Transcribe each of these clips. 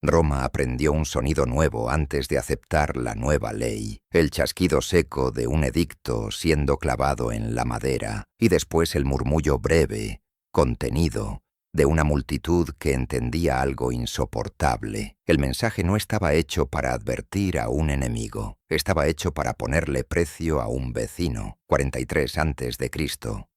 Roma aprendió un sonido nuevo antes de aceptar la nueva ley, el chasquido seco de un edicto siendo clavado en la madera, y después el murmullo breve, contenido, de una multitud que entendía algo insoportable. El mensaje no estaba hecho para advertir a un enemigo, estaba hecho para ponerle precio a un vecino. 43 a.C.,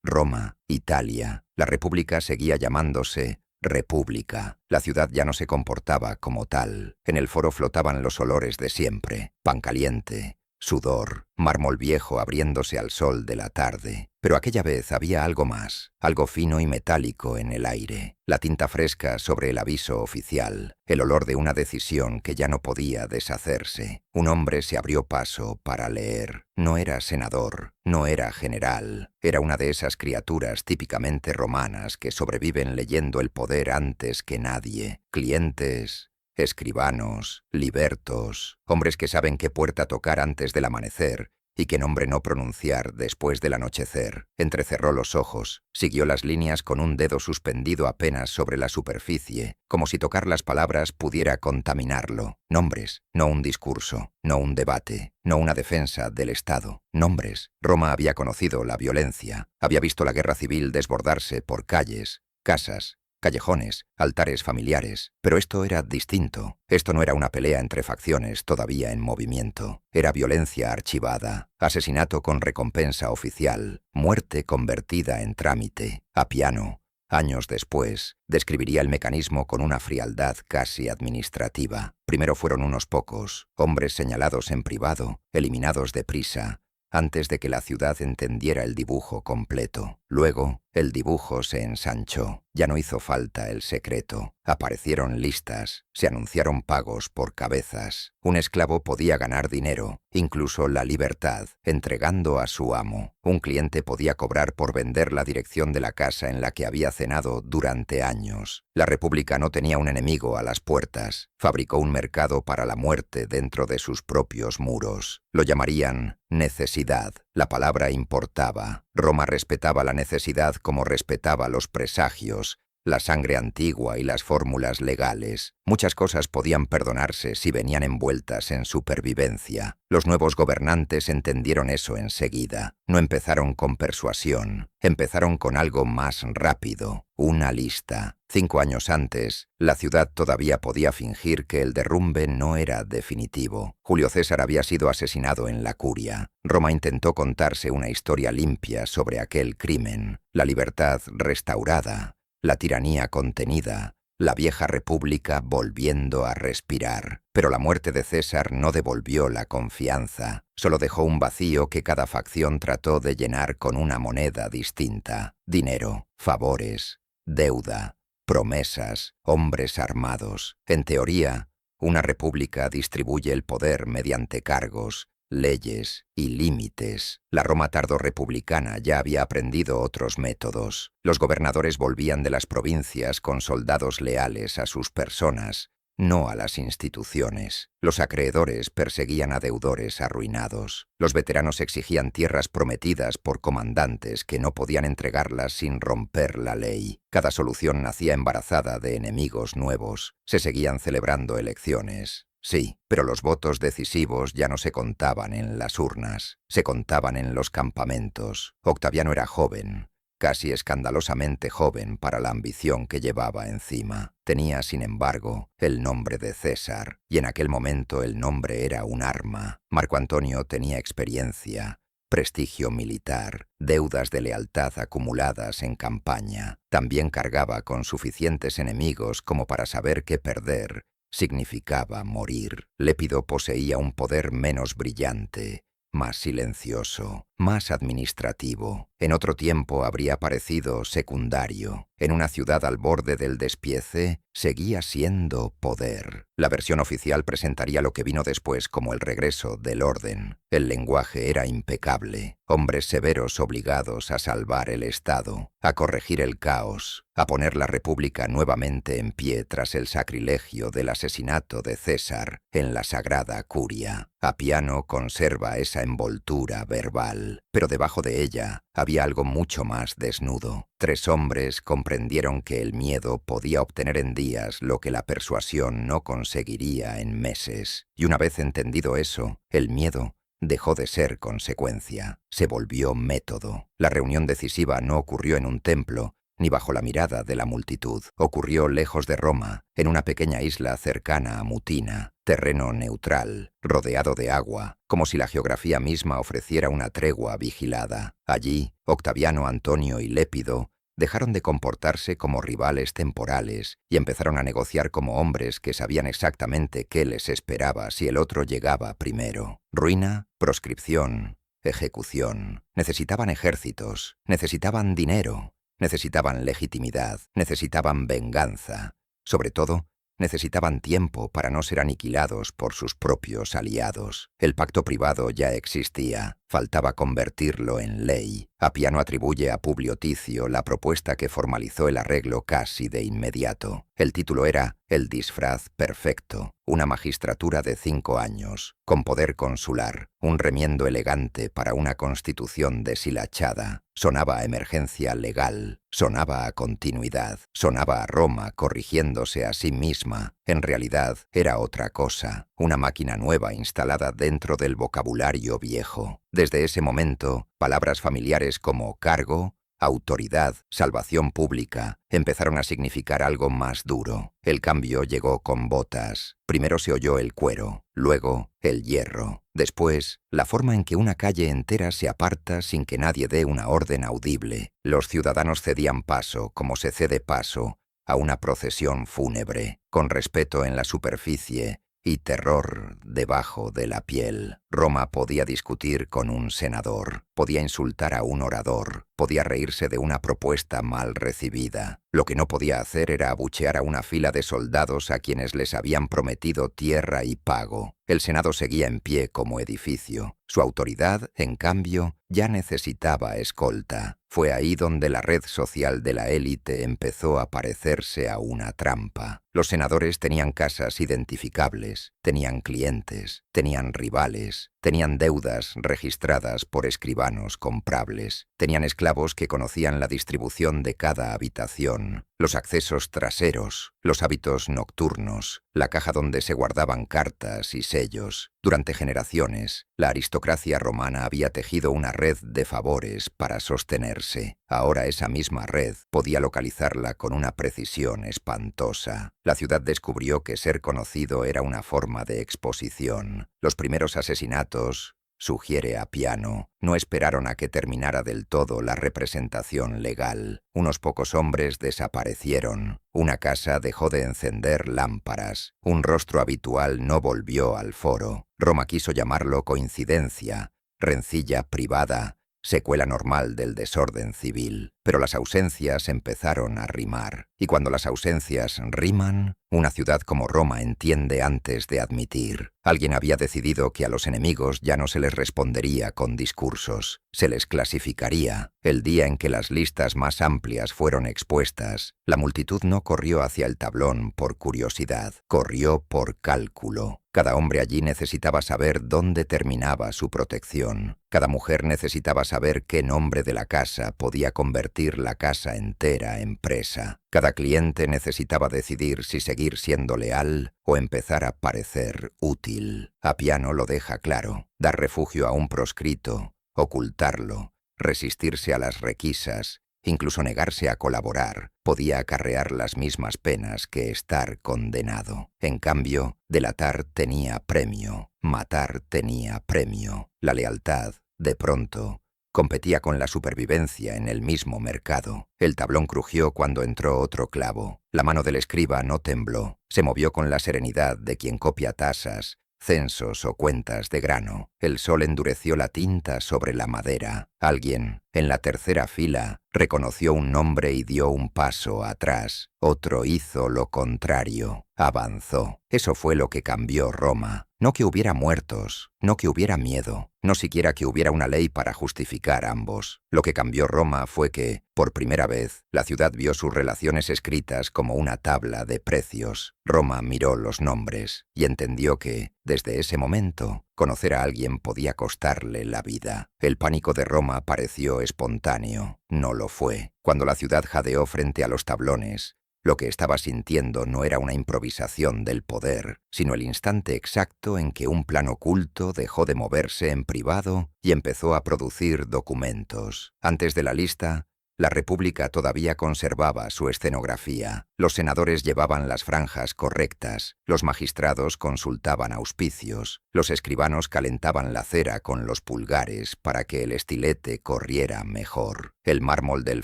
Roma, Italia. La república seguía llamándose república. La ciudad ya no se comportaba como tal. En el foro flotaban los olores de siempre: pan caliente, sudor, mármol viejo abriéndose al sol de la tarde. Pero aquella vez había algo más, algo fino y metálico en el aire, la tinta fresca sobre el aviso oficial, el olor de una decisión que ya no podía deshacerse. Un hombre se abrió paso para leer. No era senador, no era general, era una de esas criaturas típicamente romanas que sobreviven leyendo el poder antes que nadie. Clientes, escribanos, libertos, hombres que saben qué puerta tocar antes del amanecer y qué nombre no pronunciar después del anochecer. Entrecerró los ojos, siguió las líneas con un dedo suspendido apenas sobre la superficie, como si tocar las palabras pudiera contaminarlo. Nombres, no un discurso, no un debate, no una defensa del Estado. Nombres. Roma había conocido la violencia, había visto la guerra civil desbordarse por calles, casas, callejones, altares familiares, pero esto era distinto. Esto no era una pelea entre facciones todavía en movimiento. Era violencia archivada, asesinato con recompensa oficial, muerte convertida en trámite. Appiano, años después, describiría el mecanismo con una frialdad casi administrativa. Primero fueron unos pocos, hombres señalados en privado, eliminados deprisa, antes de que la ciudad entendiera el dibujo completo. Luego, el dibujo se ensanchó. Ya no hizo falta el secreto. Aparecieron listas, se anunciaron pagos por cabezas. Un esclavo podía ganar dinero, incluso la libertad, entregando a su amo. Un cliente podía cobrar por vender la dirección de la casa en la que había cenado durante años. La República no tenía un enemigo a las puertas. Fabricó un mercado para la muerte dentro de sus propios muros. Lo llamarían necesidad. La palabra importaba. Roma respetaba la necesidad como respetaba los presagios, la sangre antigua y las fórmulas legales. Muchas cosas podían perdonarse si venían envueltas en supervivencia. Los nuevos gobernantes entendieron eso enseguida. No empezaron con persuasión, empezaron con algo más rápido, una lista. 5 años antes, la ciudad todavía podía fingir que el derrumbe no era definitivo. Julio César había sido asesinado en la Curia. Roma intentó contarse una historia limpia sobre aquel crimen, la libertad restaurada, la tiranía contenida, la vieja república volviendo a respirar. Pero la muerte de César no devolvió la confianza, solo dejó un vacío que cada facción trató de llenar con una moneda distinta: dinero, favores, deuda, promesas, hombres armados. En teoría, una república distribuye el poder mediante cargos, leyes y límites. La Roma tardorrepublicana ya había aprendido otros métodos. Los gobernadores volvían de las provincias con soldados leales a sus personas, no a las instituciones. Los acreedores perseguían a deudores arruinados. Los veteranos exigían tierras prometidas por comandantes que no podían entregarlas sin romper la ley. Cada solución nacía embarazada de enemigos nuevos. Se seguían celebrando elecciones. Sí, pero los votos decisivos ya no se contaban en las urnas, se contaban en los campamentos. Octaviano era joven, casi escandalosamente joven para la ambición que llevaba encima. Tenía, sin embargo, el nombre de César, y en aquel momento el nombre era un arma. Marco Antonio tenía experiencia, prestigio militar, deudas de lealtad acumuladas en campaña. También cargaba con suficientes enemigos como para saber que perder significaba morir. Lépido poseía un poder menos brillante, más silencioso, más administrativo. En otro tiempo habría parecido secundario. En una ciudad al borde del despiece, seguía siendo poder. La versión oficial presentaría lo que vino después como el regreso del orden. El lenguaje era impecable. Hombres severos obligados a salvar el Estado, a corregir el caos, a poner la República nuevamente en pie tras el sacrilegio del asesinato de César en la Sagrada Curia. Appiano conserva esa envoltura verbal. natural, pero debajo de ella había algo mucho más desnudo. 3 hombres comprendieron que el miedo podía obtener en días lo que la persuasión no conseguiría en meses. Y una vez entendido eso, el miedo dejó de ser consecuencia, se volvió método. La reunión decisiva no ocurrió en un templo, ni bajo la mirada de la multitud. Ocurrió lejos de Roma, en una pequeña isla cercana a Mutina, terreno neutral, rodeado de agua, como si la geografía misma ofreciera una tregua vigilada. Allí, Octaviano, Antonio y Lépido dejaron de comportarse como rivales temporales y empezaron a negociar como hombres que sabían exactamente qué les esperaba si el otro llegaba primero. Ruina, proscripción, ejecución. Necesitaban ejércitos, necesitaban dinero, necesitaban legitimidad, necesitaban venganza. Sobre todo, necesitaban tiempo para no ser aniquilados por sus propios aliados. El pacto privado ya existía, faltaba convertirlo en ley. Apiano atribuye a Publio Ticio la propuesta que formalizó el arreglo casi de inmediato. El título era El disfraz perfecto, una magistratura de 5 años, con poder consular, un remiendo elegante para una constitución deshilachada. Sonaba a emergencia legal, sonaba a continuidad, sonaba a Roma corrigiéndose a sí misma. En realidad era otra cosa, una máquina nueva instalada dentro del vocabulario viejo. Desde ese momento, palabras familiares como cargo, autoridad, salvación pública, empezaron a significar algo más duro. El cambio llegó con botas. Primero se oyó el cuero, luego el hierro. Después, la forma en que una calle entera se aparta sin que nadie dé una orden audible. Los ciudadanos cedían paso, como se cede paso, a una procesión fúnebre, con respeto en la superficie y terror debajo de la piel. Roma podía discutir con un senador, podía insultar a un orador, podía reírse de una propuesta mal recibida. Lo que no podía hacer era abuchear a una fila de soldados a quienes les habían prometido tierra y pago. El Senado seguía en pie como edificio. Su autoridad, en cambio, ya necesitaba escolta. Fue ahí donde la red social de la élite empezó a parecerse a una trampa. Los senadores tenían casas identificables, tenían clientes, tenían rivales, tenían deudas registradas por escribanos comprables, tenían esclavos que conocían la distribución de cada habitación, los accesos traseros, los hábitos nocturnos, la caja donde se guardaban cartas y sellos. Durante generaciones, la aristocracia romana había tejido una red de favores para sostenerse. Ahora esa misma red podía localizarla con una precisión espantosa. La ciudad descubrió que ser conocido era una forma de exposición. Los primeros asesinatos, sugiere Apiano, no esperaron a que terminara del todo la representación legal. Unos pocos hombres desaparecieron. Una casa dejó de encender lámparas. Un rostro habitual no volvió al foro. Roma quiso llamarlo coincidencia, rencilla privada, secuela normal del desorden civil. Pero las ausencias empezaron a rimar. Y cuando las ausencias riman, una ciudad como Roma entiende antes de admitir. Alguien había decidido que a los enemigos ya no se les respondería con discursos, se les clasificaría. El día en que las listas más amplias fueron expuestas, la multitud no corrió hacia el tablón por curiosidad, corrió por cálculo. Cada hombre allí necesitaba saber dónde terminaba su protección. Cada mujer necesitaba saber qué nombre de la casa podía convertir la casa entera en presa. Cada cliente necesitaba decidir si seguir siendo leal o empezar a parecer útil. Apiano lo deja claro: dar refugio a un proscrito, ocultarlo, resistirse a las requisas, incluso negarse a colaborar, podía acarrear las mismas penas que estar condenado. En cambio, delatar tenía premio, matar tenía premio. La lealtad, de pronto, competía con la supervivencia en el mismo mercado. El tablón crujió cuando entró otro clavo. La mano del escriba no tembló. Se movió con la serenidad de quien copia tasas, censos o cuentas de grano. El sol endureció la tinta sobre la madera. Alguien, en la tercera fila, reconoció un nombre y dio un paso atrás. Otro hizo lo contrario. Avanzó. Eso fue lo que cambió Roma. No que hubiera muertos, no que hubiera miedo, no siquiera que hubiera una ley para justificar ambos. Lo que cambió Roma fue que, por primera vez, la ciudad vio sus relaciones escritas como una tabla de precios. Roma miró los nombres y entendió que, desde ese momento, conocer a alguien podía costarle la vida. El pánico de Roma pareció espontáneo. No lo fue. Cuando la ciudad jadeó frente a los tablones, lo que estaba sintiendo no era una improvisación del poder, sino el instante exacto en que un plan oculto dejó de moverse en privado y empezó a producir documentos. Antes de la lista, la República todavía conservaba su escenografía. Los senadores llevaban las franjas correctas, los magistrados consultaban auspicios, los escribanos calentaban la cera con los pulgares para que el estilete corriera mejor. El mármol del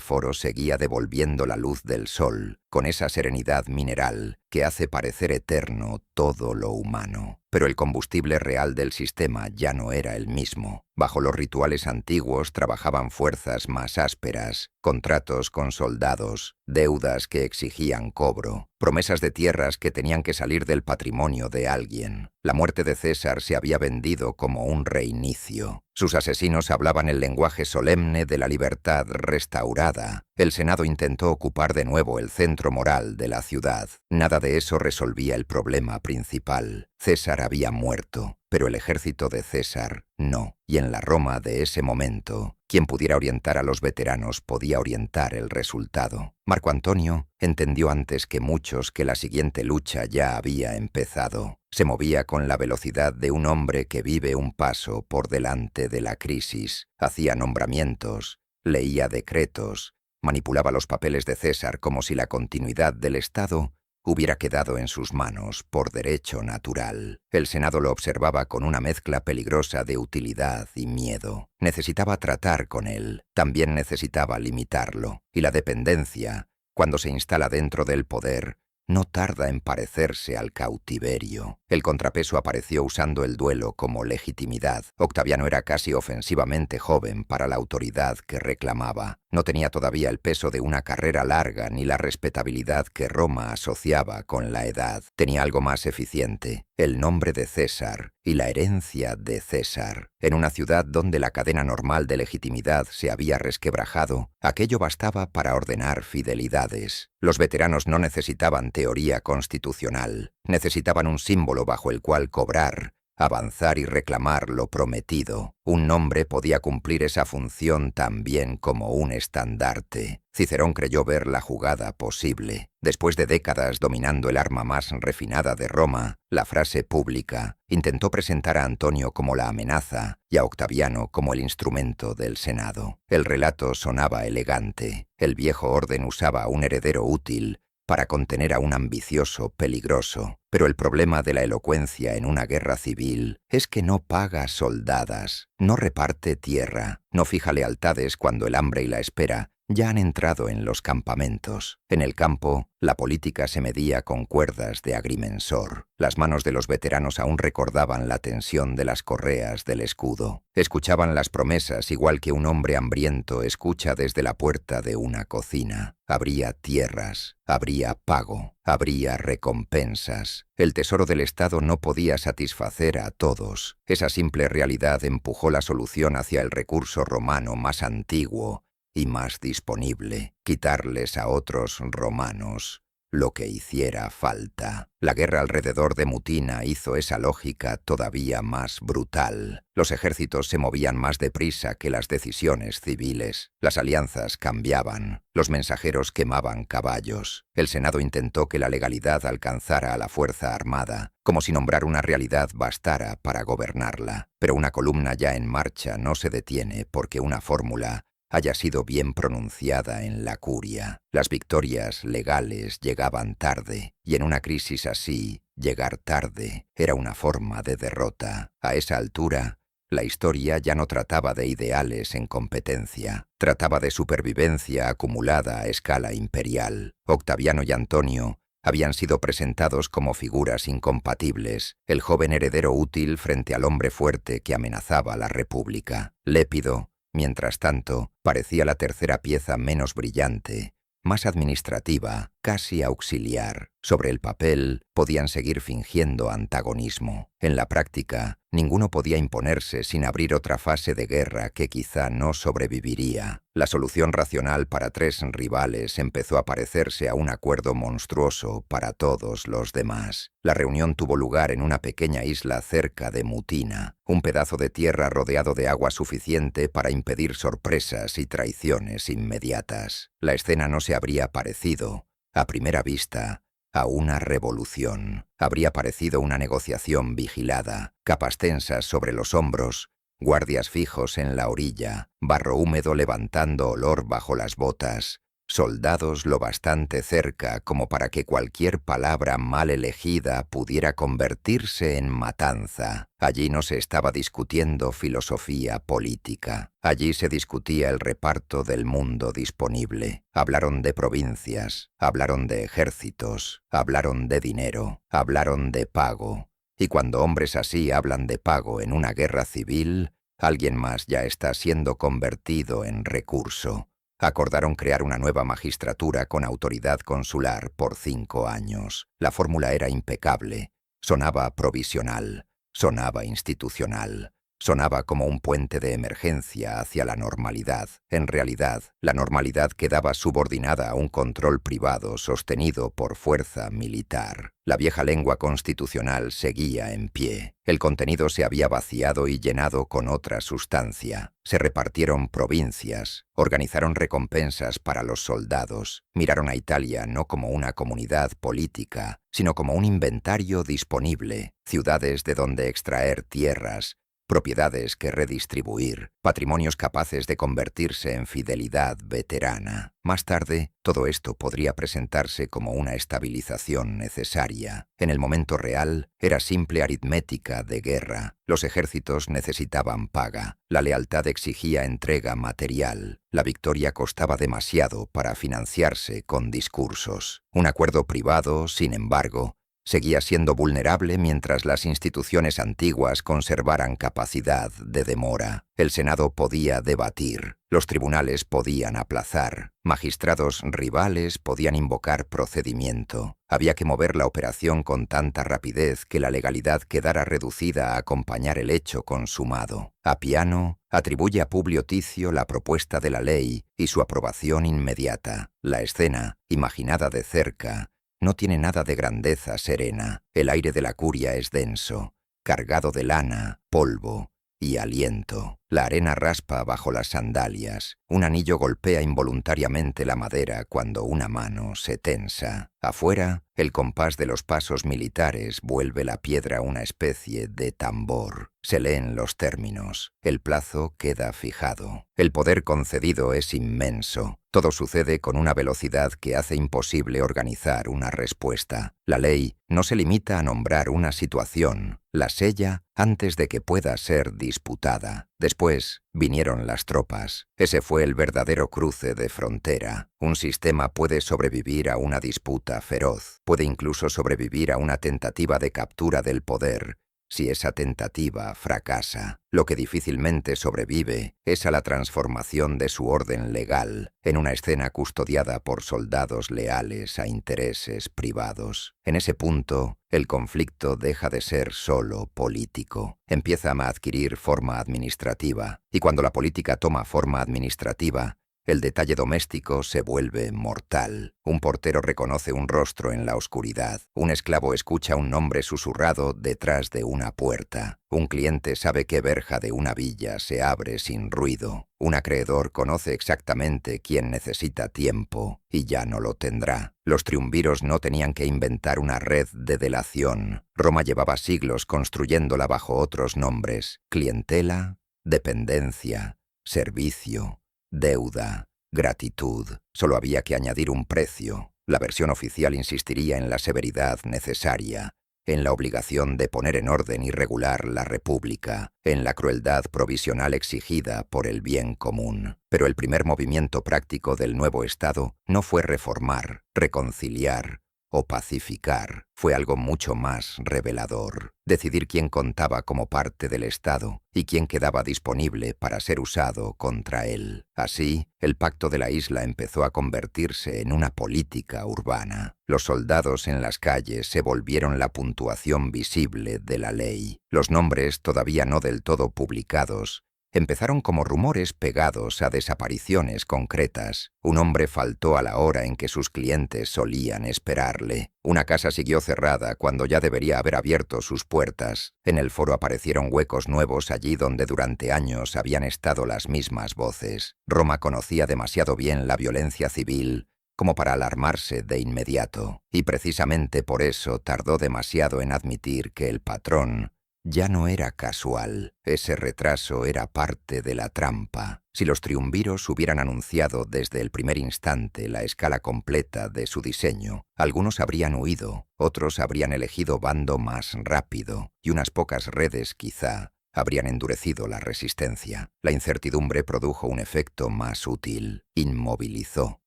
foro seguía devolviendo la luz del sol, con esa serenidad mineral que hace parecer eterno todo lo humano. Pero el combustible real del sistema ya no era el mismo. Bajo los rituales antiguos trabajaban fuerzas más ásperas, contratos con soldados, deudas que exigían cobro, promesas de tierras que tenían que salir del patrimonio de alguien. La muerte de César se había vendido como un reinicio. Sus asesinos hablaban el lenguaje solemne de la libertad restaurada. El Senado intentó ocupar de nuevo el centro moral de la ciudad. Nada de eso resolvía el problema principal. César había muerto, pero el ejército de César no. Y en la Roma de ese momento, quien pudiera orientar a los veteranos podía orientar el resultado. Marco Antonio entendió antes que muchos que la siguiente lucha ya había empezado. Se movía con la velocidad de un hombre que vive un paso por delante de la crisis. Hacía nombramientos, leía decretos, manipulaba los papeles de César como si la continuidad del Estado hubiera quedado en sus manos por derecho natural. El Senado lo observaba con una mezcla peligrosa de utilidad y miedo. Necesitaba tratar con él, también necesitaba limitarlo. Y la dependencia, cuando se instala dentro del poder, no tarda en parecerse al cautiverio. El contrapeso apareció usando el duelo como legitimidad. Octaviano era casi ofensivamente joven para la autoridad que reclamaba. No tenía todavía el peso de una carrera larga ni la respetabilidad que Roma asociaba con la edad. Tenía algo más eficiente: el nombre de César y la herencia de César. En una ciudad donde la cadena normal de legitimidad se había resquebrajado, aquello bastaba para ordenar fidelidades. Los veteranos no necesitaban teoría constitucional, necesitaban un símbolo bajo el cual cobrar, avanzar y reclamar lo prometido. Un nombre podía cumplir esa función tan bien como un estandarte. Cicerón creyó ver la jugada posible. Después de décadas dominando el arma más refinada de Roma, la frase pública, intentó presentar a Antonio como la amenaza y a Octaviano como el instrumento del Senado. El relato sonaba elegante. El viejo orden usaba a un heredero útil para contener a un ambicioso peligroso. Pero el problema de la elocuencia en una guerra civil es que no paga soldadas, no reparte tierra, no fija lealtades cuando el hambre y la espera ya han entrado en los campamentos. En el campo, la política se medía con cuerdas de agrimensor. Las manos de los veteranos aún recordaban la tensión de las correas del escudo. Escuchaban las promesas igual que un hombre hambriento escucha desde la puerta de una cocina. Habría tierras, habría pago, habría recompensas. El tesoro del Estado no podía satisfacer a todos. Esa simple realidad empujó la solución hacia el recurso romano más antiguo y más disponible: quitarles a otros romanos lo que hiciera falta. La guerra alrededor de Mutina hizo esa lógica todavía más brutal. Los ejércitos se movían más deprisa que las decisiones civiles. Las alianzas cambiaban. Los mensajeros quemaban caballos. El Senado intentó que la legalidad alcanzara a la fuerza armada, como si nombrar una realidad bastara para gobernarla. Pero una columna ya en marcha no se detiene porque una fórmula haya sido bien pronunciada en la curia. Las victorias legales llegaban tarde, y en una crisis así, llegar tarde era una forma de derrota. A esa altura, la historia ya no trataba de ideales en competencia, trataba de supervivencia acumulada a escala imperial. Octaviano y Antonio habían sido presentados como figuras incompatibles, el joven heredero útil frente al hombre fuerte que amenazaba la República. Lépido, mientras tanto, parecía la tercera pieza menos brillante, más administrativa, casi auxiliar. Sobre el papel podían seguir fingiendo antagonismo. En la práctica, ninguno podía imponerse sin abrir otra fase de guerra que quizá no sobreviviría. La solución racional para tres rivales empezó a parecerse a un acuerdo monstruoso para todos los demás. La reunión tuvo lugar en una pequeña isla cerca de Mutina, un pedazo de tierra rodeado de agua suficiente para impedir sorpresas y traiciones inmediatas. La escena no se habría parecido, a primera vista, a una revolución. Habría parecido una negociación vigilada, capas tensas sobre los hombros, guardias fijos en la orilla, barro húmedo levantando olor bajo las botas, soldados lo bastante cerca como para que cualquier palabra mal elegida pudiera convertirse en matanza. Allí no se estaba discutiendo filosofía política. Allí se discutía el reparto del mundo disponible. Hablaron de provincias, hablaron de ejércitos, hablaron de dinero, hablaron de pago. Y cuando hombres así hablan de pago en una guerra civil, alguien más ya está siendo convertido en recurso. Acordaron crear una nueva magistratura con autoridad consular por 5 años. La fórmula era impecable. Sonaba provisional, sonaba institucional, sonaba como un puente de emergencia hacia la normalidad. En realidad, la normalidad quedaba subordinada a un control privado sostenido por fuerza militar. La vieja lengua constitucional seguía en pie. El contenido se había vaciado y llenado con otra sustancia. Se repartieron provincias, organizaron recompensas para los soldados, miraron a Italia no como una comunidad política, sino como un inventario disponible, ciudades de donde extraer tierras, propiedades que redistribuir, patrimonios capaces de convertirse en fidelidad veterana. Más tarde, todo esto podría presentarse como una estabilización necesaria. En el momento real, era simple aritmética de guerra. Los ejércitos necesitaban paga. La lealtad exigía entrega material. La victoria costaba demasiado para financiarse con discursos. Un acuerdo privado, sin embargo, seguía siendo vulnerable mientras las instituciones antiguas conservaran capacidad de demora. El Senado podía debatir, los tribunales podían aplazar, magistrados rivales podían invocar procedimiento. Había que mover la operación con tanta rapidez que la legalidad quedara reducida a acompañar el hecho consumado. Appiano atribuye a Publio Ticio la propuesta de la ley y su aprobación inmediata. La escena, imaginada de cerca, no tiene nada de grandeza serena. El aire de la curia es denso, cargado de lana, polvo y aliento. La arena raspa bajo las sandalias. Un anillo golpea involuntariamente la madera cuando una mano se tensa. Afuera, el compás de los pasos militares vuelve la piedra una especie de tambor. Se leen los términos. El plazo queda fijado. El poder concedido es inmenso. Todo sucede con una velocidad que hace imposible organizar una respuesta. La ley no se limita a nombrar una situación, la sella antes de que pueda ser disputada. Después vinieron las tropas. Ese fue el verdadero cruce de frontera. Un sistema puede sobrevivir a una disputa feroz, puede incluso sobrevivir a una tentativa de captura del poder, si esa tentativa fracasa. Lo que difícilmente sobrevive es a la transformación de su orden legal en una escena custodiada por soldados leales a intereses privados. En ese punto, el conflicto deja de ser solo político. Empieza a adquirir forma administrativa, y cuando la política toma forma administrativa, el detalle doméstico se vuelve mortal. Un portero reconoce un rostro en la oscuridad. Un esclavo escucha un nombre susurrado detrás de una puerta. Un cliente sabe qué verja de una villa se abre sin ruido. Un acreedor conoce exactamente quién necesita tiempo y ya no lo tendrá. Los triunviros no tenían que inventar una red de delación. Roma llevaba siglos construyéndola bajo otros nombres: clientela, dependencia, servicio, deuda, gratitud. Solo había que añadir un precio. La versión oficial insistiría en la severidad necesaria, en la obligación de poner en orden y regular la república, en la crueldad provisional exigida por el bien común. Pero el primer movimiento práctico del nuevo Estado no fue reformar, reconciliar o pacificar. Fue algo mucho más revelador. Decidir quién contaba como parte del Estado y quién quedaba disponible para ser usado contra él. Así, el pacto de la isla empezó a convertirse en una política urbana. Los soldados en las calles se volvieron la puntuación visible de la ley. Los nombres, todavía no del todo publicados, empezaron como rumores pegados a desapariciones concretas. Un hombre faltó a la hora en que sus clientes solían esperarle. Una casa siguió cerrada cuando ya debería haber abierto sus puertas. En el foro aparecieron huecos nuevos allí donde durante años habían estado las mismas voces. Roma conocía demasiado bien la violencia civil como para alarmarse de inmediato, y precisamente por eso tardó demasiado en admitir que el patrón ya no era casual. Ese retraso era parte de la trampa. Si los triunviros hubieran anunciado desde el primer instante la escala completa de su diseño, algunos habrían huido, otros habrían elegido bando más rápido, y unas pocas redes, quizá, habrían endurecido la resistencia. La incertidumbre produjo un efecto más útil. Inmovilizó.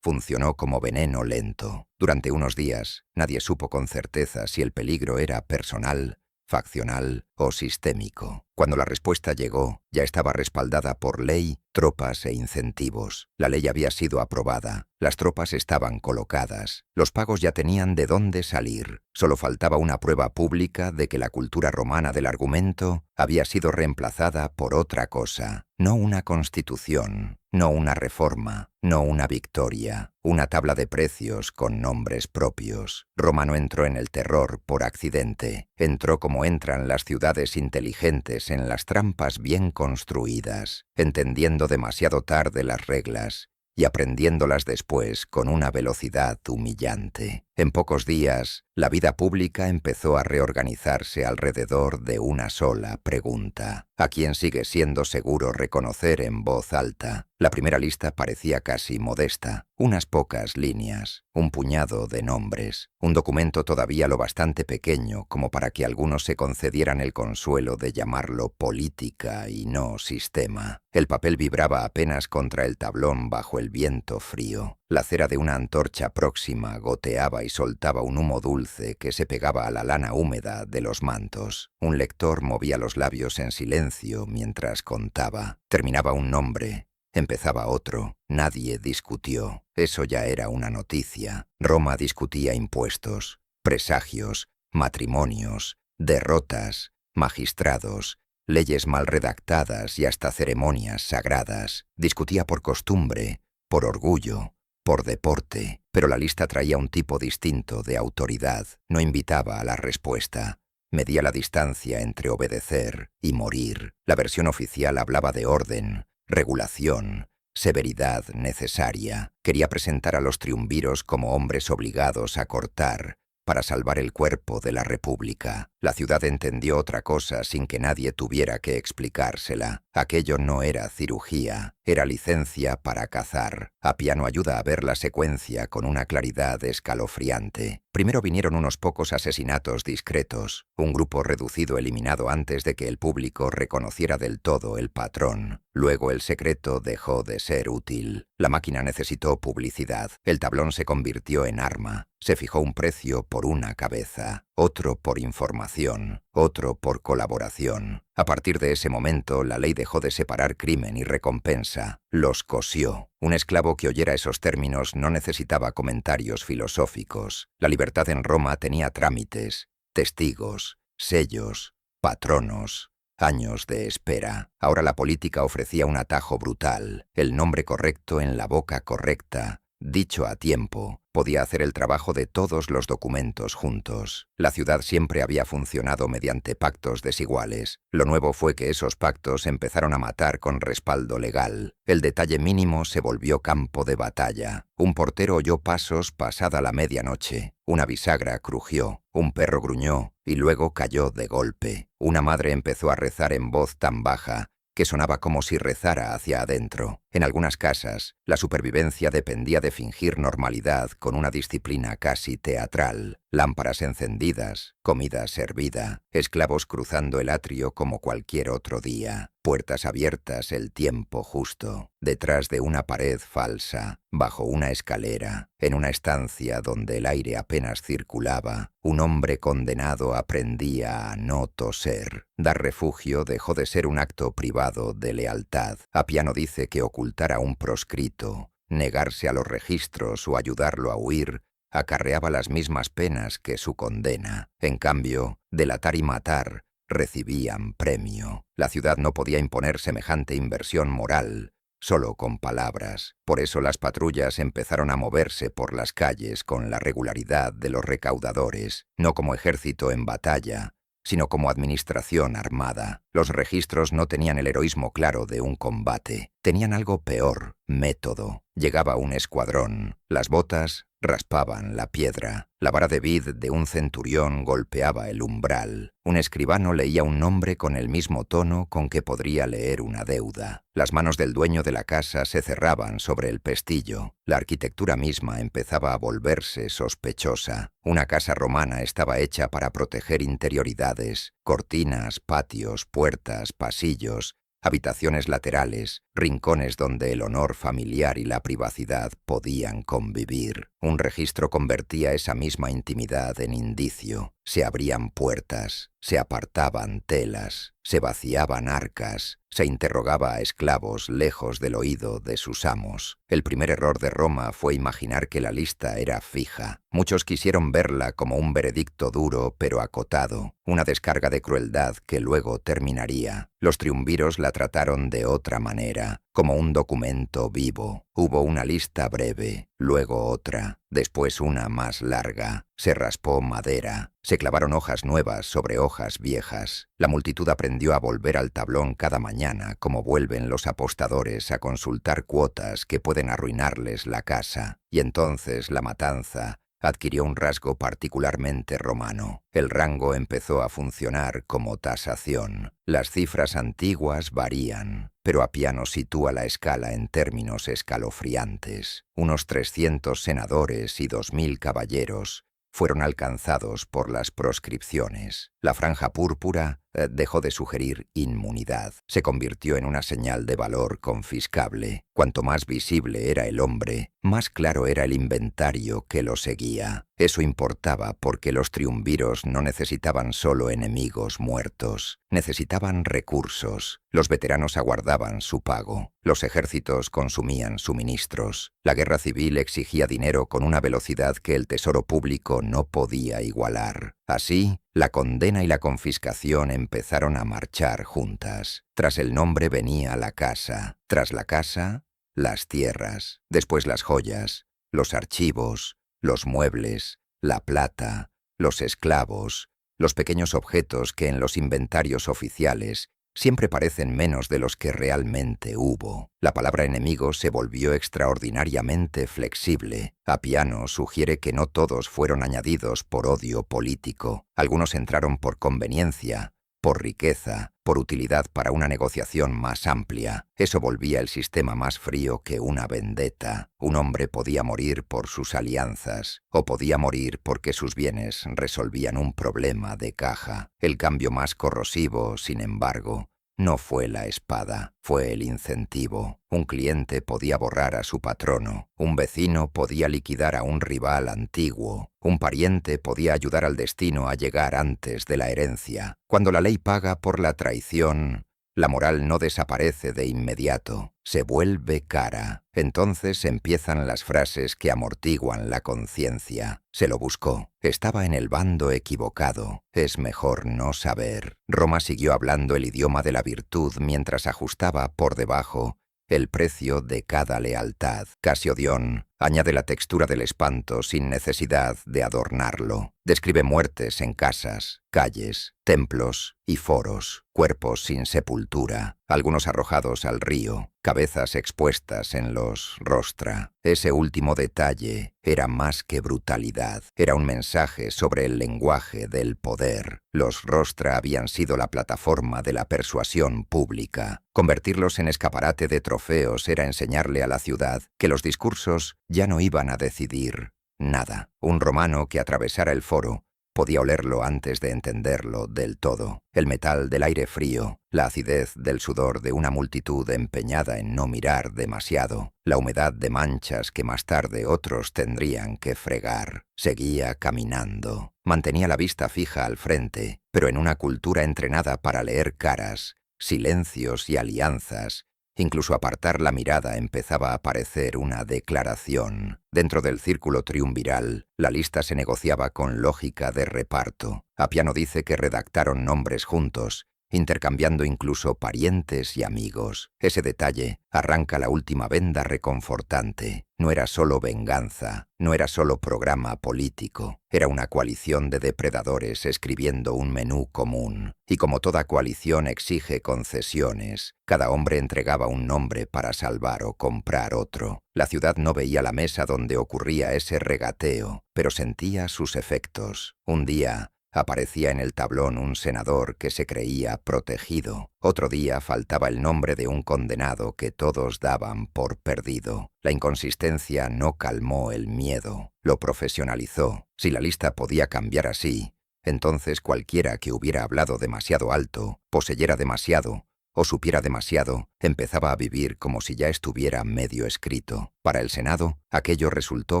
Funcionó como veneno lento. Durante unos días, nadie supo con certeza si el peligro era personal, faccional o sistémico. Cuando la respuesta llegó, ya estaba respaldada por ley, tropas e incentivos. La ley había sido aprobada, las tropas estaban colocadas, los pagos ya tenían de dónde salir. Solo faltaba una prueba pública de que la cultura romana del argumento había sido reemplazada por otra cosa. No una constitución, no una reforma, no una victoria, una tabla de precios con nombres propios. Roma no entró en el terror por accidente, entró como entran las ciudades inteligentes en las trampas bien construidas, entendiendo demasiado tarde las reglas y aprendiéndolas después con una velocidad humillante. En pocos días, la vida pública empezó a reorganizarse alrededor de una sola pregunta: ¿a quién sigue siendo seguro reconocer en voz alta? La primera lista parecía casi modesta, unas pocas líneas, un puñado de nombres, un documento todavía lo bastante pequeño como para que algunos se concedieran el consuelo de llamarlo política y no sistema. El papel vibraba apenas contra el tablón bajo el viento frío. La cera de una antorcha próxima goteaba y soltaba un humo dulce que se pegaba a la lana húmeda de los mantos. Un lector movía los labios en silencio mientras contaba. Terminaba un nombre, empezaba otro. Nadie discutió. Eso ya era una noticia. Roma discutía impuestos, presagios, matrimonios, derrotas, magistrados, leyes mal redactadas y hasta ceremonias sagradas. Discutía por costumbre, por orgullo, por deporte, pero la lista traía un tipo distinto de autoridad. No invitaba a la respuesta. Medía la distancia entre obedecer y morir. La versión oficial hablaba de orden, regulación, severidad necesaria. Quería presentar a los triunviros como hombres obligados a cortar para salvar el cuerpo de la República. La ciudad entendió otra cosa sin que nadie tuviera que explicársela. Aquello no era cirugía, era licencia para cazar. Appiano ayuda a ver la secuencia con una claridad escalofriante. Primero vinieron unos pocos asesinatos discretos, un grupo reducido eliminado antes de que el público reconociera del todo el patrón. Luego el secreto dejó de ser útil. La máquina necesitó publicidad. El tablón se convirtió en arma. Se fijó un precio por una cabeza, otro por información, otro por colaboración. A partir de ese momento, la ley dejó de separar crimen y recompensa. Los cosió. Un esclavo que oyera esos términos no necesitaba comentarios filosóficos. La libertad en Roma tenía trámites, testigos, sellos, patronos, años de espera. Ahora la política ofrecía un atajo brutal. El nombre correcto en la boca correcta, dicho a tiempo, podía hacer el trabajo de todos los documentos juntos. La ciudad siempre había funcionado mediante pactos desiguales. Lo nuevo fue que esos pactos empezaron a matar con respaldo legal. El detalle mínimo se volvió campo de batalla. Un portero oyó pasos pasada la medianoche. Una bisagra crujió. Un perro gruñó y luego cayó de golpe. Una madre empezó a rezar en voz tan baja que sonaba como si rezara hacia adentro. En algunas casas, la supervivencia dependía de fingir normalidad con una disciplina casi teatral. lámparas encendidas, comida servida, esclavos cruzando el atrio como cualquier otro día, puertas abiertas el tiempo justo, detrás de una pared falsa, bajo una escalera, en una estancia donde el aire apenas circulaba, un hombre condenado aprendía a no toser. Dar refugio dejó de ser un acto privado de lealtad. Appiano dice que ocultar a un proscrito, negarse a los registros o ayudarlo a huir, acarreaba las mismas penas que su condena. En cambio, delatar y matar recibían premio. La ciudad no podía imponer semejante inversión moral, solo con palabras. Por eso las patrullas empezaron a moverse por las calles con la regularidad de los recaudadores, no como ejército en batalla, sino como administración armada. Los registros no tenían el heroísmo claro de un combate, tenían algo peor, método. Llegaba un escuadrón, las botas raspaban la piedra, la vara de vid de un centurión golpeaba el umbral, un escribano leía un nombre con el mismo tono con que podría leer una deuda. Las manos del dueño de la casa se cerraban sobre el pestillo, la arquitectura misma empezaba a volverse sospechosa. Una casa romana estaba hecha para proteger interioridades, cortinas, patios, puertas, pasillos, habitaciones laterales, rincones donde el honor familiar y la privacidad podían convivir. Un registro convertía esa misma intimidad en indicio. Se abrían puertas, se apartaban telas, se vaciaban arcas, se interrogaba a esclavos lejos del oído de sus amos. El primer error de Roma fue imaginar que la lista era fija. Muchos quisieron verla como un veredicto duro pero acotado, una descarga de crueldad que luego terminaría. Los triunviros la trataron de otra manera, como un documento vivo. Hubo una lista breve, luego otra, después una más larga. Se raspó madera, se clavaron hojas nuevas sobre hojas viejas. La multitud aprendió a volver al tablón cada mañana como vuelven los apostadores a consultar cuotas que pueden arruinarles la casa. Y entonces la matanza adquirió un rasgo particularmente romano. El rango empezó a funcionar como tasación. Las cifras antiguas varían, pero Appiano sitúa la escala en términos escalofriantes. Unos 300 senadores y 2000 caballeros fueron alcanzados por las proscripciones. La franja púrpura dejó de sugerir inmunidad. Se convirtió en una señal de valor confiscable. Cuanto más visible era el hombre, más claro era el inventario que lo seguía. Eso importaba porque los triunviros no necesitaban solo enemigos muertos, necesitaban recursos. Los veteranos aguardaban su pago. Los ejércitos consumían suministros. La guerra civil exigía dinero con una velocidad que el tesoro público no podía igualar. Así, la condena y la confiscación empezaron a marchar juntas. Tras el nombre venía la casa, tras la casa, las tierras, después las joyas, los archivos, los muebles, la plata, los esclavos, los pequeños objetos que en los inventarios oficiales siempre parecen menos de los que realmente hubo. La palabra enemigo se volvió extraordinariamente flexible. Appiano sugiere que no todos fueron añadidos por odio político. Algunos entraron por conveniencia, por riqueza, por utilidad para una negociación más amplia. Eso volvía el sistema más frío que una vendetta. Un hombre podía morir por sus alianzas, o podía morir porque sus bienes resolvían un problema de caja. El cambio más corrosivo, sin embargo, no fue la espada, fue el incentivo. Un cliente podía borrar a su patrono, un vecino podía liquidar a un rival antiguo, un pariente podía ayudar al destino a llegar antes de la herencia. Cuando la ley paga por la traición, la moral no desaparece de inmediato, se vuelve cara. Entonces empiezan las frases que amortiguan la conciencia. Se lo buscó, estaba en el bando equivocado, es mejor no saber. Roma siguió hablando el idioma de la virtud mientras ajustaba por debajo el precio de cada lealtad. Casiodión añade la textura del espanto sin necesidad de adornarlo. Describe muertes en casas, calles, templos y foros, cuerpos sin sepultura, algunos arrojados al río, cabezas expuestas en los rostra. Ese último detalle era más que brutalidad, era un mensaje sobre el lenguaje del poder. Los rostra habían sido la plataforma de la persuasión pública. Convertirlos en escaparate de trofeos era enseñarle a la ciudad que los discursos ya no iban a decidir, nada. Un romano que atravesara el foro podía olerlo antes de entenderlo del todo. El metal del aire frío, la acidez del sudor de una multitud empeñada en no mirar demasiado, la humedad de manchas que más tarde otros tendrían que fregar. Seguía caminando. Mantenía la vista fija al frente, pero en una cultura entrenada para leer caras, silencios y alianzas. Incluso apartar la mirada empezaba a parecer una declaración. Dentro del círculo triunviral, la lista se negociaba con lógica de reparto. Appiano dice que redactaron nombres juntos, intercambiando incluso parientes y amigos. Ese detalle arranca la última venda reconfortante. No era solo venganza, no era solo programa político, era una coalición de depredadores escribiendo un menú común. Y como toda coalición exige concesiones, cada hombre entregaba un nombre para salvar o comprar otro. La ciudad no veía la mesa donde ocurría ese regateo, pero sentía sus efectos. Un día aparecía en el tablón un senador que se creía protegido. Otro día faltaba el nombre de un condenado que todos daban por perdido. La inconsistencia no calmó el miedo, lo profesionalizó. Si la lista podía cambiar así, entonces cualquiera que hubiera hablado demasiado alto, poseyera demasiado o supiera demasiado, empezaba a vivir como si ya estuviera medio escrito. Para el Senado, aquello resultó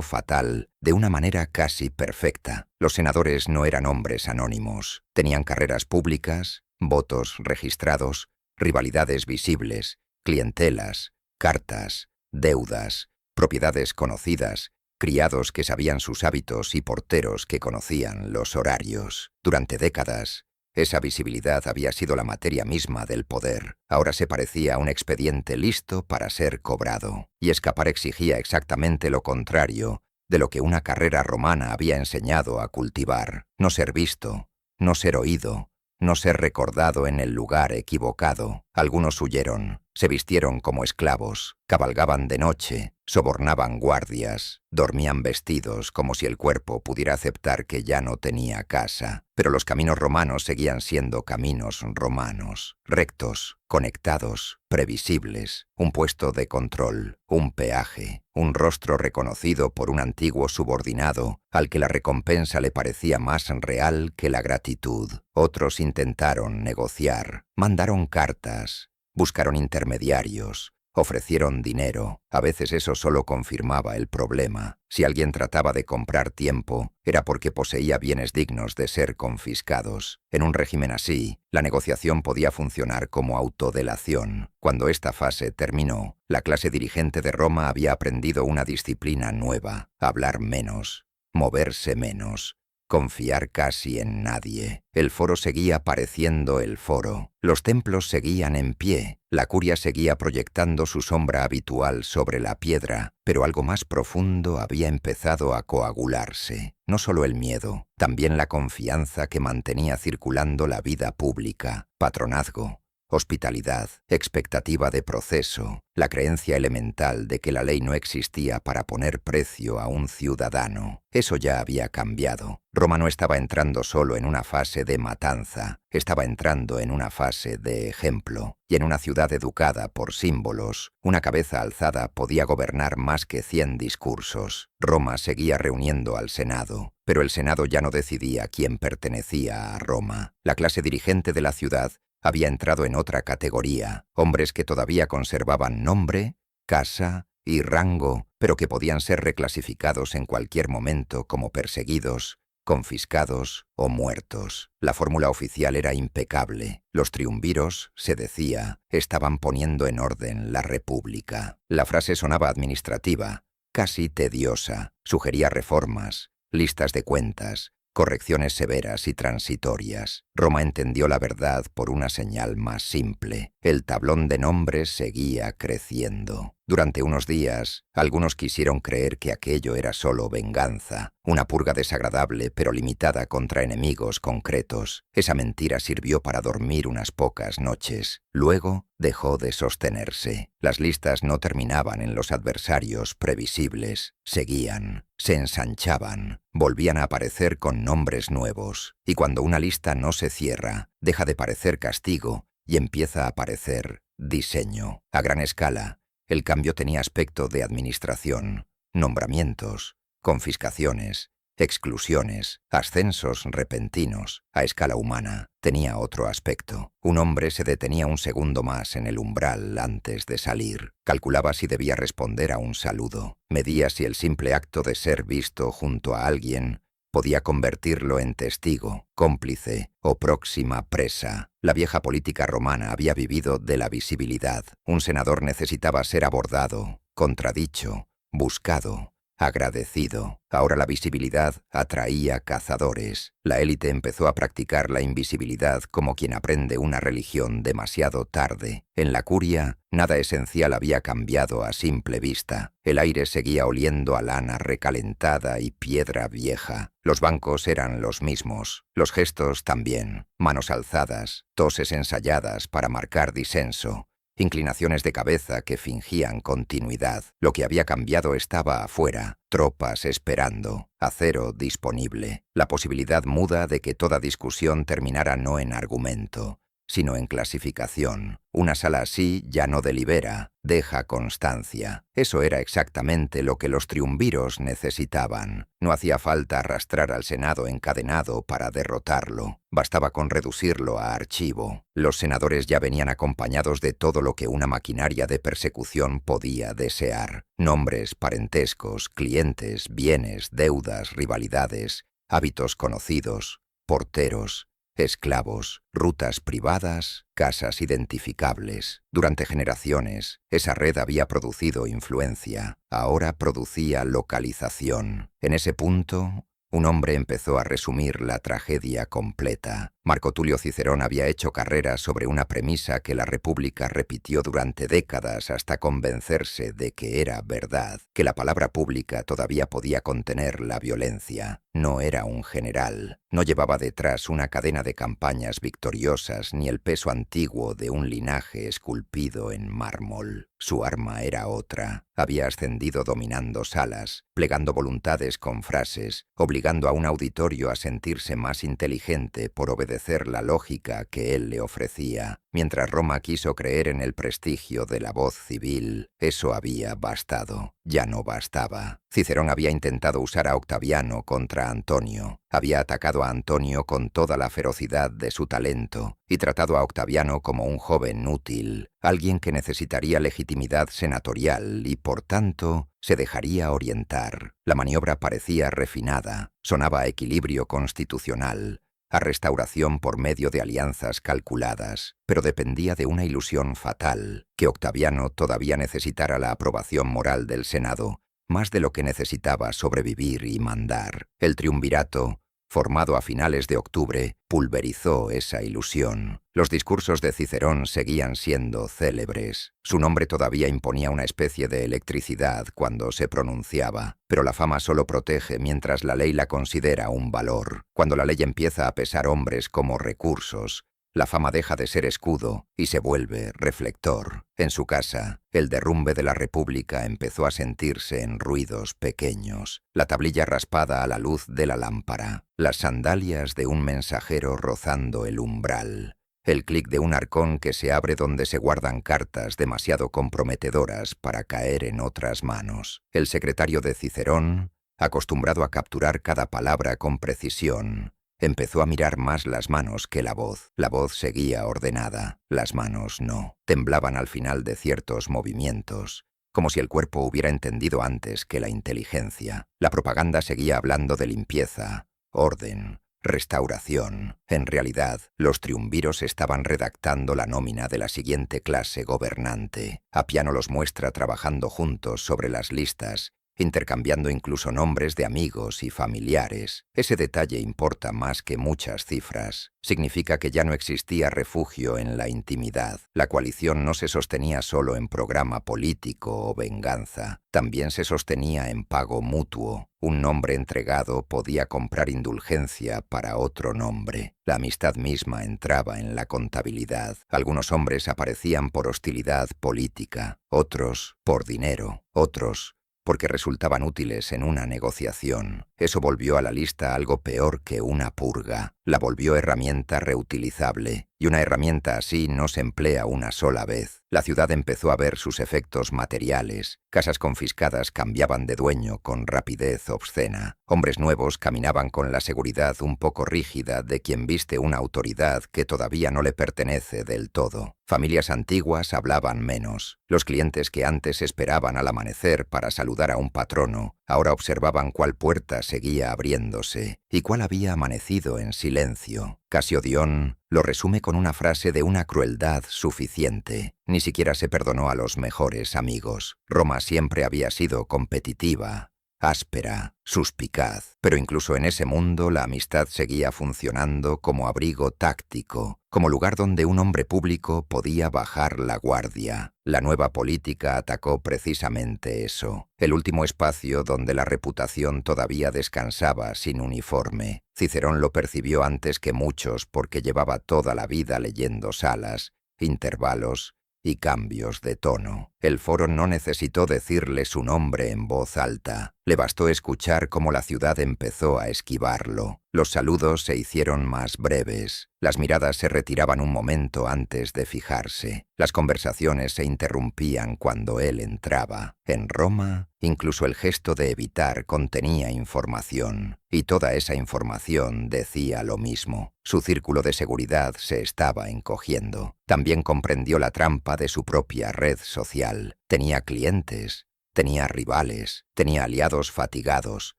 fatal, de una manera casi perfecta. Los senadores no eran hombres anónimos. Tenían carreras públicas, votos registrados, rivalidades visibles, clientelas, cartas, deudas, propiedades conocidas, criados que sabían sus hábitos y porteros que conocían los horarios. Durante décadas, esa visibilidad había sido la materia misma del poder. Ahora se parecía a un expediente listo para ser cobrado. Y escapar exigía exactamente lo contrario de lo que una carrera romana había enseñado a cultivar. No ser visto, no ser oído, no ser recordado en el lugar equivocado. Algunos huyeron, se vistieron como esclavos, cabalgaban de noche, sobornaban guardias, dormían vestidos como si el cuerpo pudiera aceptar que ya no tenía casa. Pero los caminos romanos seguían siendo caminos romanos, rectos, conectados, previsibles, un puesto de control, un peaje, un rostro reconocido por un antiguo subordinado al que la recompensa le parecía más real que la gratitud. Otros intentaron negociar, mandaron cartas, buscaron intermediarios, ofrecieron dinero. A veces eso solo confirmaba el problema. Si alguien trataba de comprar tiempo, era porque poseía bienes dignos de ser confiscados. En un régimen así, la negociación podía funcionar como autodelación. Cuando esta fase terminó, la clase dirigente de Roma había aprendido una disciplina nueva: hablar menos, moverse menos, confiar casi en nadie. El foro seguía pareciendo el foro. Los templos seguían en pie. La curia seguía proyectando su sombra habitual sobre la piedra, pero algo más profundo había empezado a coagularse. No solo el miedo, también la confianza que mantenía circulando la vida pública, patronazgo, hospitalidad, expectativa de proceso, la creencia elemental de que la ley no existía para poner precio a un ciudadano. Eso ya había cambiado. Roma no estaba entrando solo en una fase de matanza, estaba entrando en una fase de ejemplo. Y en una ciudad educada por símbolos, una cabeza alzada podía gobernar más que 100 discursos. Roma seguía reuniendo al Senado, pero el Senado ya no decidía quién pertenecía a Roma. La clase dirigente de la ciudad había entrado en otra categoría, hombres que todavía conservaban nombre, casa y rango, pero que podían ser reclasificados en cualquier momento como perseguidos, confiscados o muertos. La fórmula oficial era impecable. Los triunviros, se decía, estaban poniendo en orden la república. La frase sonaba administrativa, casi tediosa, sugería reformas, listas de cuentas, correcciones severas y transitorias. Roma entendió la verdad por una señal más simple. El tablón de nombres seguía creciendo. Durante unos días, algunos quisieron creer que aquello era solo venganza, una purga desagradable pero limitada contra enemigos concretos. Esa mentira sirvió para dormir unas pocas noches. Luego dejó de sostenerse. Las listas no terminaban en los adversarios previsibles. Seguían, se ensanchaban, volvían a aparecer con nombres nuevos. Y cuando una lista no se cierra, deja de parecer castigo y empieza a parecer diseño. A gran escala, el cambio tenía aspecto de administración, nombramientos, confiscaciones, exclusiones, ascensos repentinos, a escala humana. Tenía otro aspecto. Un hombre se detenía un segundo más en el umbral antes de salir. Calculaba si debía responder a un saludo. Medía si el simple acto de ser visto junto a alguien podía convertirlo en testigo, cómplice o próxima presa. La vieja política romana había vivido de la visibilidad. Un senador necesitaba ser abordado, contradicho, buscado, agradecido. Ahora la visibilidad atraía cazadores. La élite empezó a practicar la invisibilidad como quien aprende una religión demasiado tarde. En la curia, nada esencial había cambiado a simple vista. El aire seguía oliendo a lana recalentada y piedra vieja. Los bancos eran los mismos, los gestos también, manos alzadas, toses ensayadas para marcar disenso, inclinaciones de cabeza que fingían continuidad. Lo que había cambiado estaba afuera, tropas esperando, acero disponible, la posibilidad muda de que toda discusión terminara no en argumento, sino en clasificación. Una sala así ya no delibera, deja constancia. Eso era exactamente lo que los triunviros necesitaban. No hacía falta arrastrar al Senado encadenado para derrotarlo. Bastaba con reducirlo a archivo. Los senadores ya venían acompañados de todo lo que una maquinaria de persecución podía desear. Nombres, parentescos, clientes, bienes, deudas, rivalidades, hábitos conocidos, porteros, esclavos, rutas privadas, casas identificables. Durante generaciones, esa red había producido influencia. Ahora producía localización. En ese punto, un hombre empezó a resumir la tragedia completa. Marco Tulio Cicerón había hecho carrera sobre una premisa que la República repitió durante décadas hasta convencerse de que era verdad, que la palabra pública todavía podía contener la violencia. No era un general, no llevaba detrás una cadena de campañas victoriosas ni el peso antiguo de un linaje esculpido en mármol. Su arma era otra. Había ascendido dominando salas, plegando voluntades con frases, obligando a un auditorio a sentirse más inteligente por obedecer la lógica que él le ofrecía. Mientras Roma quiso creer en el prestigio de la voz civil, eso había bastado. Ya no bastaba. Cicerón había intentado usar a Octaviano contra Antonio. Había atacado a Antonio con toda la ferocidad de su talento y tratado a Octaviano como un joven útil, alguien que necesitaría legitimidad senatorial y, por tanto, se dejaría orientar. La maniobra parecía refinada, sonaba a equilibrio constitucional, a restauración por medio de alianzas calculadas, pero dependía de una ilusión fatal, que Octaviano todavía necesitara la aprobación moral del Senado, más de lo que necesitaba sobrevivir y mandar. El triunvirato, formado a finales de octubre, pulverizó esa ilusión. Los discursos de Cicerón seguían siendo célebres. Su nombre todavía imponía una especie de electricidad cuando se pronunciaba, pero la fama solo protege mientras la ley la considera un valor. Cuando la ley empieza a pesar hombres como recursos, la fama deja de ser escudo y se vuelve reflector. En su casa, el derrumbe de la República empezó a sentirse en ruidos pequeños. La tablilla raspada a la luz de la lámpara, las sandalias de un mensajero rozando el umbral, el clic de un arcón que se abre donde se guardan cartas demasiado comprometedoras para caer en otras manos. El secretario de Cicerón, acostumbrado a capturar cada palabra con precisión, empezó a mirar más las manos que la voz. La voz seguía ordenada, las manos no. Temblaban al final de ciertos movimientos, como si el cuerpo hubiera entendido antes que la inteligencia. La propaganda seguía hablando de limpieza, orden, restauración. En realidad, los triunviros estaban redactando la nómina de la siguiente clase gobernante. Appiano los muestra trabajando juntos sobre las listas, intercambiando incluso nombres de amigos y familiares. Ese detalle importa más que muchas cifras. Significa que ya no existía refugio en la intimidad. La coalición no se sostenía solo en programa político o venganza. También se sostenía en pago mutuo. Un nombre entregado podía comprar indulgencia para otro nombre. La amistad misma entraba en la contabilidad. Algunos hombres aparecían por hostilidad política, otros por dinero, otros porque resultaban útiles en una negociación. Eso volvió a la lista algo peor que una purga. la volvió herramienta reutilizable, y una herramienta así no se emplea una sola vez. La ciudad empezó a ver sus efectos materiales. Casas confiscadas cambiaban de dueño con rapidez obscena. Hombres nuevos caminaban con la seguridad un poco rígida de quien viste una autoridad que todavía no le pertenece del todo. Familias antiguas hablaban menos. Los clientes que antes esperaban al amanecer para saludar a un patrono, ahora observaban cuál puerta seguía abriéndose y cuál había amanecido en silencio. Cassiodón lo resume con una frase de una crueldad suficiente. Ni siquiera se perdonó a los mejores amigos. Roma siempre había sido competitiva, áspera, suspicaz, pero incluso en ese mundo la amistad seguía funcionando como abrigo táctico, como lugar donde un hombre público podía bajar la guardia. La nueva política atacó precisamente eso, el último espacio donde la reputación todavía descansaba sin uniforme. Cicerón lo percibió antes que muchos porque llevaba toda la vida leyendo salas, intervalos y cambios de tono. El foro no necesitó decirle su nombre en voz alta. Le bastó escuchar cómo la ciudad empezó a esquivarlo. Los saludos se hicieron más breves. Las miradas se retiraban un momento antes de fijarse. Las conversaciones se interrumpían cuando él entraba. En Roma, incluso el gesto de evitar contenía información. Y toda esa información decía lo mismo. Su círculo de seguridad se estaba encogiendo. También comprendió la trampa de su propia red social. Tenía clientes, tenía rivales, tenía aliados fatigados,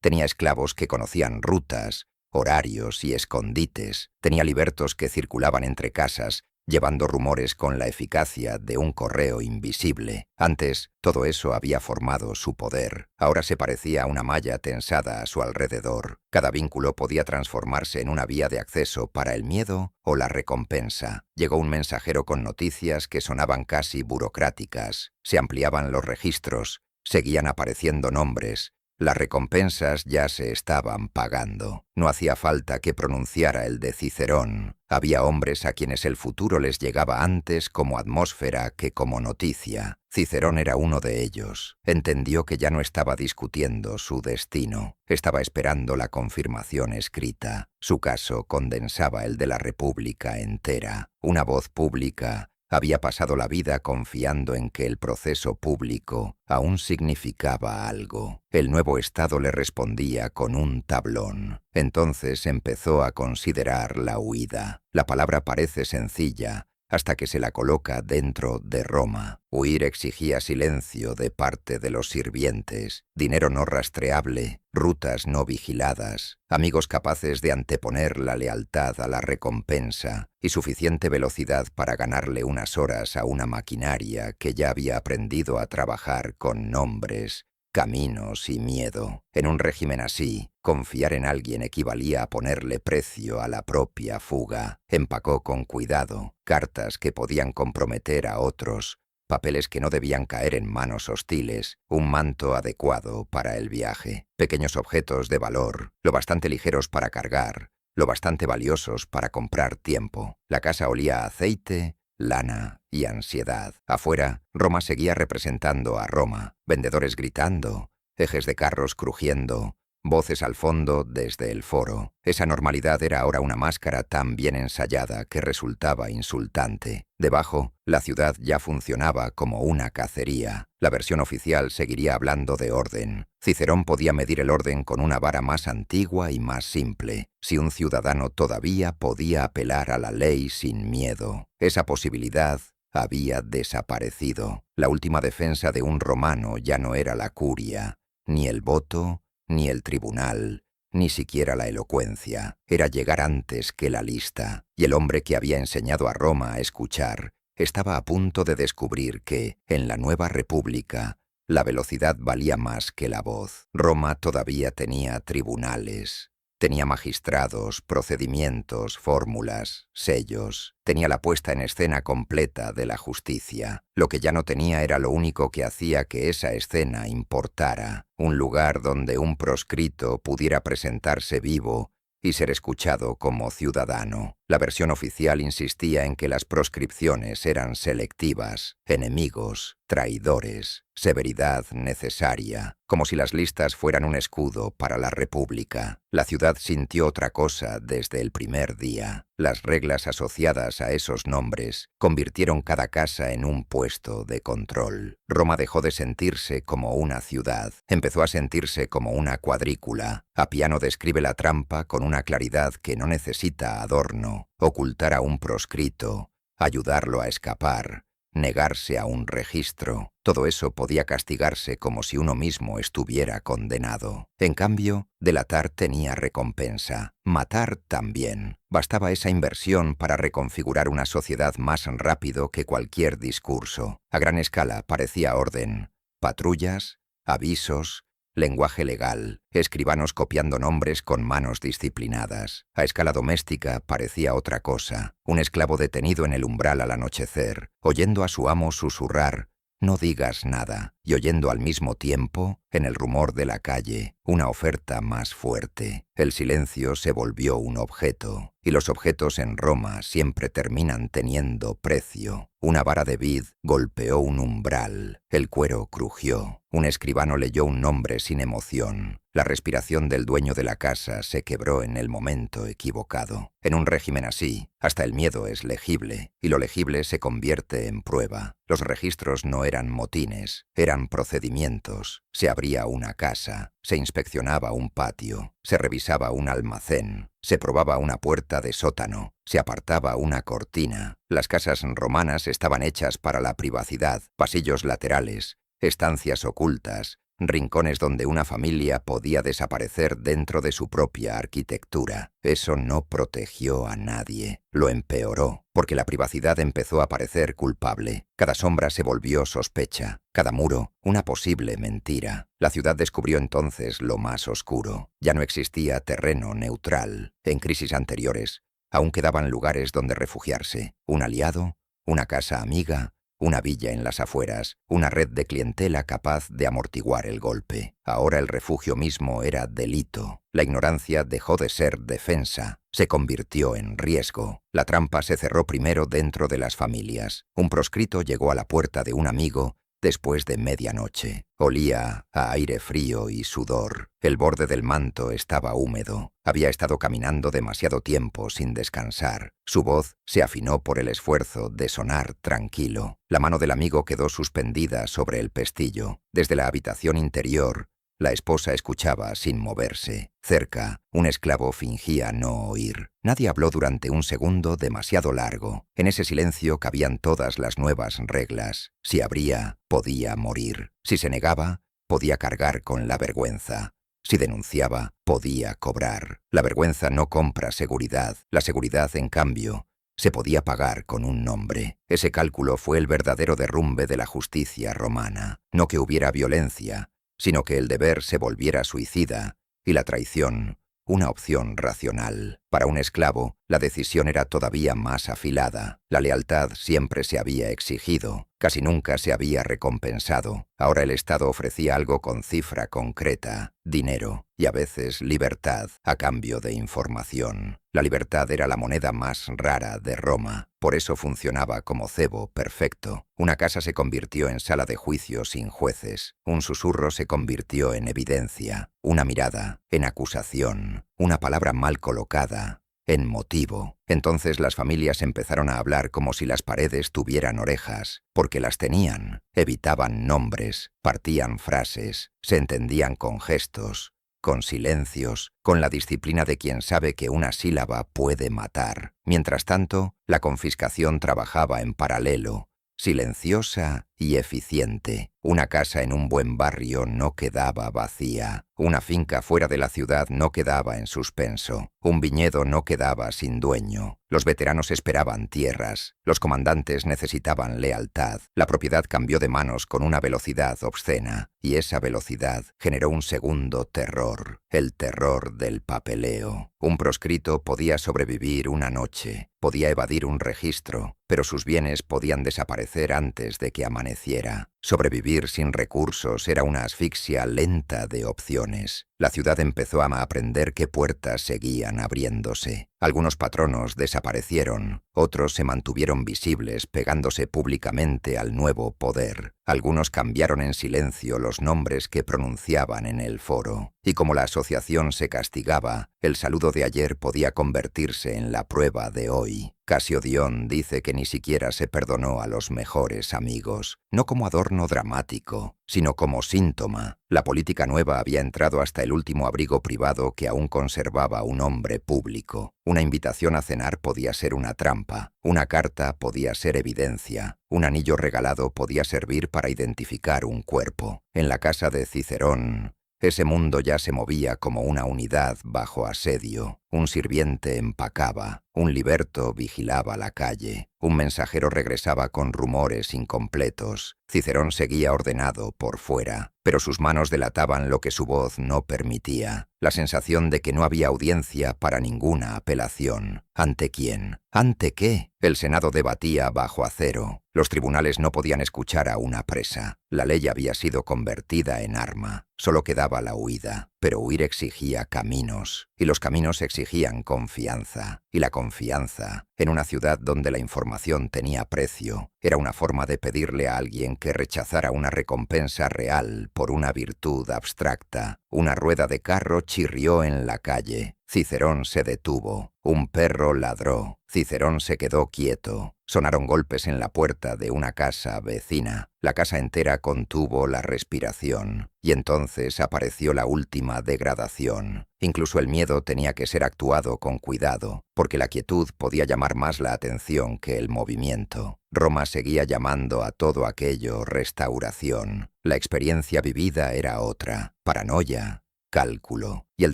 tenía esclavos que conocían rutas, horarios y escondites, tenía libertos que circulaban entre casas, llevando rumores con la eficacia de un correo invisible. Antes, todo eso había formado su poder. Ahora se parecía a una malla tensada a su alrededor. Cada vínculo podía transformarse en una vía de acceso para el miedo o la recompensa. Llegó un mensajero con noticias que sonaban casi burocráticas. Se ampliaban los registros, seguían apareciendo nombres. Las recompensas ya se estaban pagando. No hacía falta que pronunciara el de Cicerón. Había hombres a quienes el futuro les llegaba antes como atmósfera que como noticia. Cicerón era uno de ellos. Entendió que ya no estaba discutiendo su destino. Estaba esperando la confirmación escrita. Su caso condensaba el de la República entera. Una voz pública. Había pasado la vida confiando en que el proceso público aún significaba algo. El nuevo Estado le respondía con un tablón. Entonces empezó a considerar la huida. La palabra parece sencilla hasta que se la coloca dentro de Roma. Huir exigía silencio de parte de los sirvientes, dinero no rastreable, rutas no vigiladas, amigos capaces de anteponer la lealtad a la recompensa y suficiente velocidad para ganarle unas horas a una maquinaria que ya había aprendido a trabajar con nombres, caminos y miedo. En un régimen así, confiar en alguien equivalía a ponerle precio a la propia fuga. Empacó con cuidado cartas que podían comprometer a otros, papeles que no debían caer en manos hostiles, un manto adecuado para el viaje, pequeños objetos de valor, lo bastante ligeros para cargar, lo bastante valiosos para comprar tiempo. La casa olía a aceite, lana y ansiedad. Afuera, Roma seguía representando a Roma, vendedores gritando, ejes de carros crujiendo, voces al fondo desde el foro. Esa normalidad era ahora una máscara tan bien ensayada que resultaba insultante. Debajo, la ciudad ya funcionaba como una cacería. La versión oficial seguiría hablando de orden. Cicerón podía medir el orden con una vara más antigua y más simple. Si un ciudadano todavía podía apelar a la ley sin miedo, esa posibilidad había desaparecido. La última defensa de un romano ya no era la curia, ni el voto, ni el tribunal, ni siquiera la elocuencia. Era llegar antes que la lista, y el hombre que había enseñado a Roma a escuchar estaba a punto de descubrir que, en la nueva república, la velocidad valía más que la voz. Roma todavía tenía tribunales. Tenía magistrados, procedimientos, fórmulas, sellos. Tenía la puesta en escena completa de la justicia. Lo que ya no tenía era lo único que hacía que esa escena importara. Un lugar donde un proscrito pudiera presentarse vivo y ser escuchado como ciudadano. La versión oficial insistía en que las proscripciones eran selectivas, enemigos, traidores, severidad necesaria, como si las listas fueran un escudo para la República. La ciudad sintió otra cosa desde el primer día. Las reglas asociadas a esos nombres convirtieron cada casa en un puesto de control. Roma dejó de sentirse como una ciudad, empezó a sentirse como una cuadrícula. Appiano describe la trampa con una claridad que no necesita adorno: ocultar a un proscrito, ayudarlo a escapar, negarse a un registro. Todo eso podía castigarse como si uno mismo estuviera condenado. En cambio, delatar tenía recompensa. Matar también. Bastaba esa inversión para reconfigurar una sociedad más rápido que cualquier discurso. A gran escala parecía orden. Patrullas, avisos, lenguaje legal, escribanos copiando nombres con manos disciplinadas. A escala doméstica parecía otra cosa: un esclavo detenido en el umbral al anochecer, oyendo a su amo susurrar «no digas nada», y oyendo al mismo tiempo, en el rumor de la calle, una oferta más fuerte. El silencio se volvió un objeto, y los objetos en Roma siempre terminan teniendo precio. Una vara de vid golpeó un umbral, el cuero crujió, un escribano leyó un nombre sin emoción. La respiración del dueño de la casa se quebró en el momento equivocado. En un régimen así, hasta el miedo es legible, y lo legible se convierte en prueba. Los registros no eran motines, eran procedimientos. Se abría una casa, se inspeccionaba un patio, se revisaba un almacén, se probaba una puerta de sótano, se apartaba una cortina. Las casas romanas estaban hechas para la privacidad: pasillos laterales, estancias ocultas, rincones donde una familia podía desaparecer dentro de su propia arquitectura. Eso no protegió a nadie, lo empeoró, porque la privacidad empezó a parecer culpable. Cada sombra se volvió sospecha, cada muro una posible mentira. La ciudad descubrió entonces lo más oscuro. Ya no existía terreno neutral. En crisis anteriores, aún quedaban lugares donde refugiarse: un aliado, una casa amiga, una villa en las afueras, una red de clientela capaz de amortiguar el golpe. Ahora el refugio mismo era delito. La ignorancia dejó de ser defensa, se convirtió en riesgo. La trampa se cerró primero dentro de las familias. Un proscrito llegó a la puerta de un amigo después de medianoche. Olía a aire frío y sudor. El borde del manto estaba húmedo. Había estado caminando demasiado tiempo sin descansar. Su voz se afinó por el esfuerzo de sonar tranquilo. La mano del amigo quedó suspendida sobre el pestillo. Desde la habitación interior, la esposa escuchaba sin moverse. Cerca, un esclavo fingía no oír. Nadie habló durante un segundo demasiado largo. En ese silencio cabían todas las nuevas reglas. Si abría, podía morir. Si se negaba, podía cargar con la vergüenza. Si denunciaba, podía cobrar. La vergüenza no compra seguridad. La seguridad, en cambio, se podía pagar con un nombre. Ese cálculo fue el verdadero derrumbe de la justicia romana. No que hubiera violencia, sino que el deber se volviera suicida y la traición una opción racional. Para un esclavo, la decisión era todavía más afilada. La lealtad siempre se había exigido, casi nunca se había recompensado. Ahora el Estado ofrecía algo con cifra concreta: dinero y a veces libertad a cambio de información. La libertad era la moneda más rara de Roma. Por eso funcionaba como cebo perfecto. Una casa se convirtió en sala de juicio sin jueces. Un susurro se convirtió en evidencia. Una mirada en acusación. Una palabra mal colocada en motivo. Entonces las familias empezaron a hablar como si las paredes tuvieran orejas, porque las tenían. Evitaban nombres, partían frases, se entendían con gestos, con silencios, con la disciplina de quien sabe que una sílaba puede matar. Mientras tanto, la confiscación trabajaba en paralelo, silenciosa y eficiente. Una casa en un buen barrio no quedaba vacía. Una finca fuera de la ciudad no quedaba en suspenso. Un viñedo no quedaba sin dueño. Los veteranos esperaban tierras. Los comandantes necesitaban lealtad. La propiedad cambió de manos con una velocidad obscena. Y esa velocidad generó un segundo terror. El terror del papeleo. Un proscrito podía sobrevivir una noche. Podía evadir un registro, pero sus bienes podían desaparecer antes de que amaneciera. Sobrevivir sin recursos era una asfixia lenta de opciones. La ciudad empezó a aprender qué puertas seguían abriéndose. Algunos patronos desaparecieron, otros se mantuvieron visibles pegándose públicamente al nuevo poder. Algunos cambiaron en silencio los nombres que pronunciaban en el foro. Y como la asociación se castigaba, el saludo de ayer podía convertirse en la prueba de hoy. Cassiodón dice que ni siquiera se perdonó a los mejores amigos, no como adorno dramático, sino como síntoma. La política nueva había entrado hasta el último abrigo privado que aún conservaba un hombre público. Una invitación a cenar podía ser una trampa, una carta podía ser evidencia, un anillo regalado podía servir para identificar un cuerpo. En la casa de Cicerón, ese mundo ya se movía como una unidad bajo asedio. Un sirviente empacaba, un liberto vigilaba la calle, un mensajero regresaba con rumores incompletos. Cicerón seguía ordenado por fuera, pero sus manos delataban lo que su voz no permitía, la sensación de que no había audiencia para ninguna apelación. ¿Ante quién? ¿Ante qué? El Senado debatía bajo acero. Los tribunales no podían escuchar a una presa. La ley había sido convertida en arma. Solo quedaba la huida, pero huir exigía caminos, y los caminos exigían confianza. Y la confianza, en una ciudad donde la información tenía precio, era una forma de pedirle a alguien que rechazara una recompensa real por una virtud abstracta. Una rueda de carro chirrió en la calle. Cicerón se detuvo. Un perro ladró. Cicerón se quedó quieto. Sonaron golpes en la puerta de una casa vecina. La casa entera contuvo la respiración. Y entonces apareció la última degradación. Incluso el miedo tenía que ser actuado con cuidado, porque la quietud podía llamar más la atención que el movimiento. Roma seguía llamando a todo aquello restauración. La experiencia vivida era otra, paranoia, cálculo, y el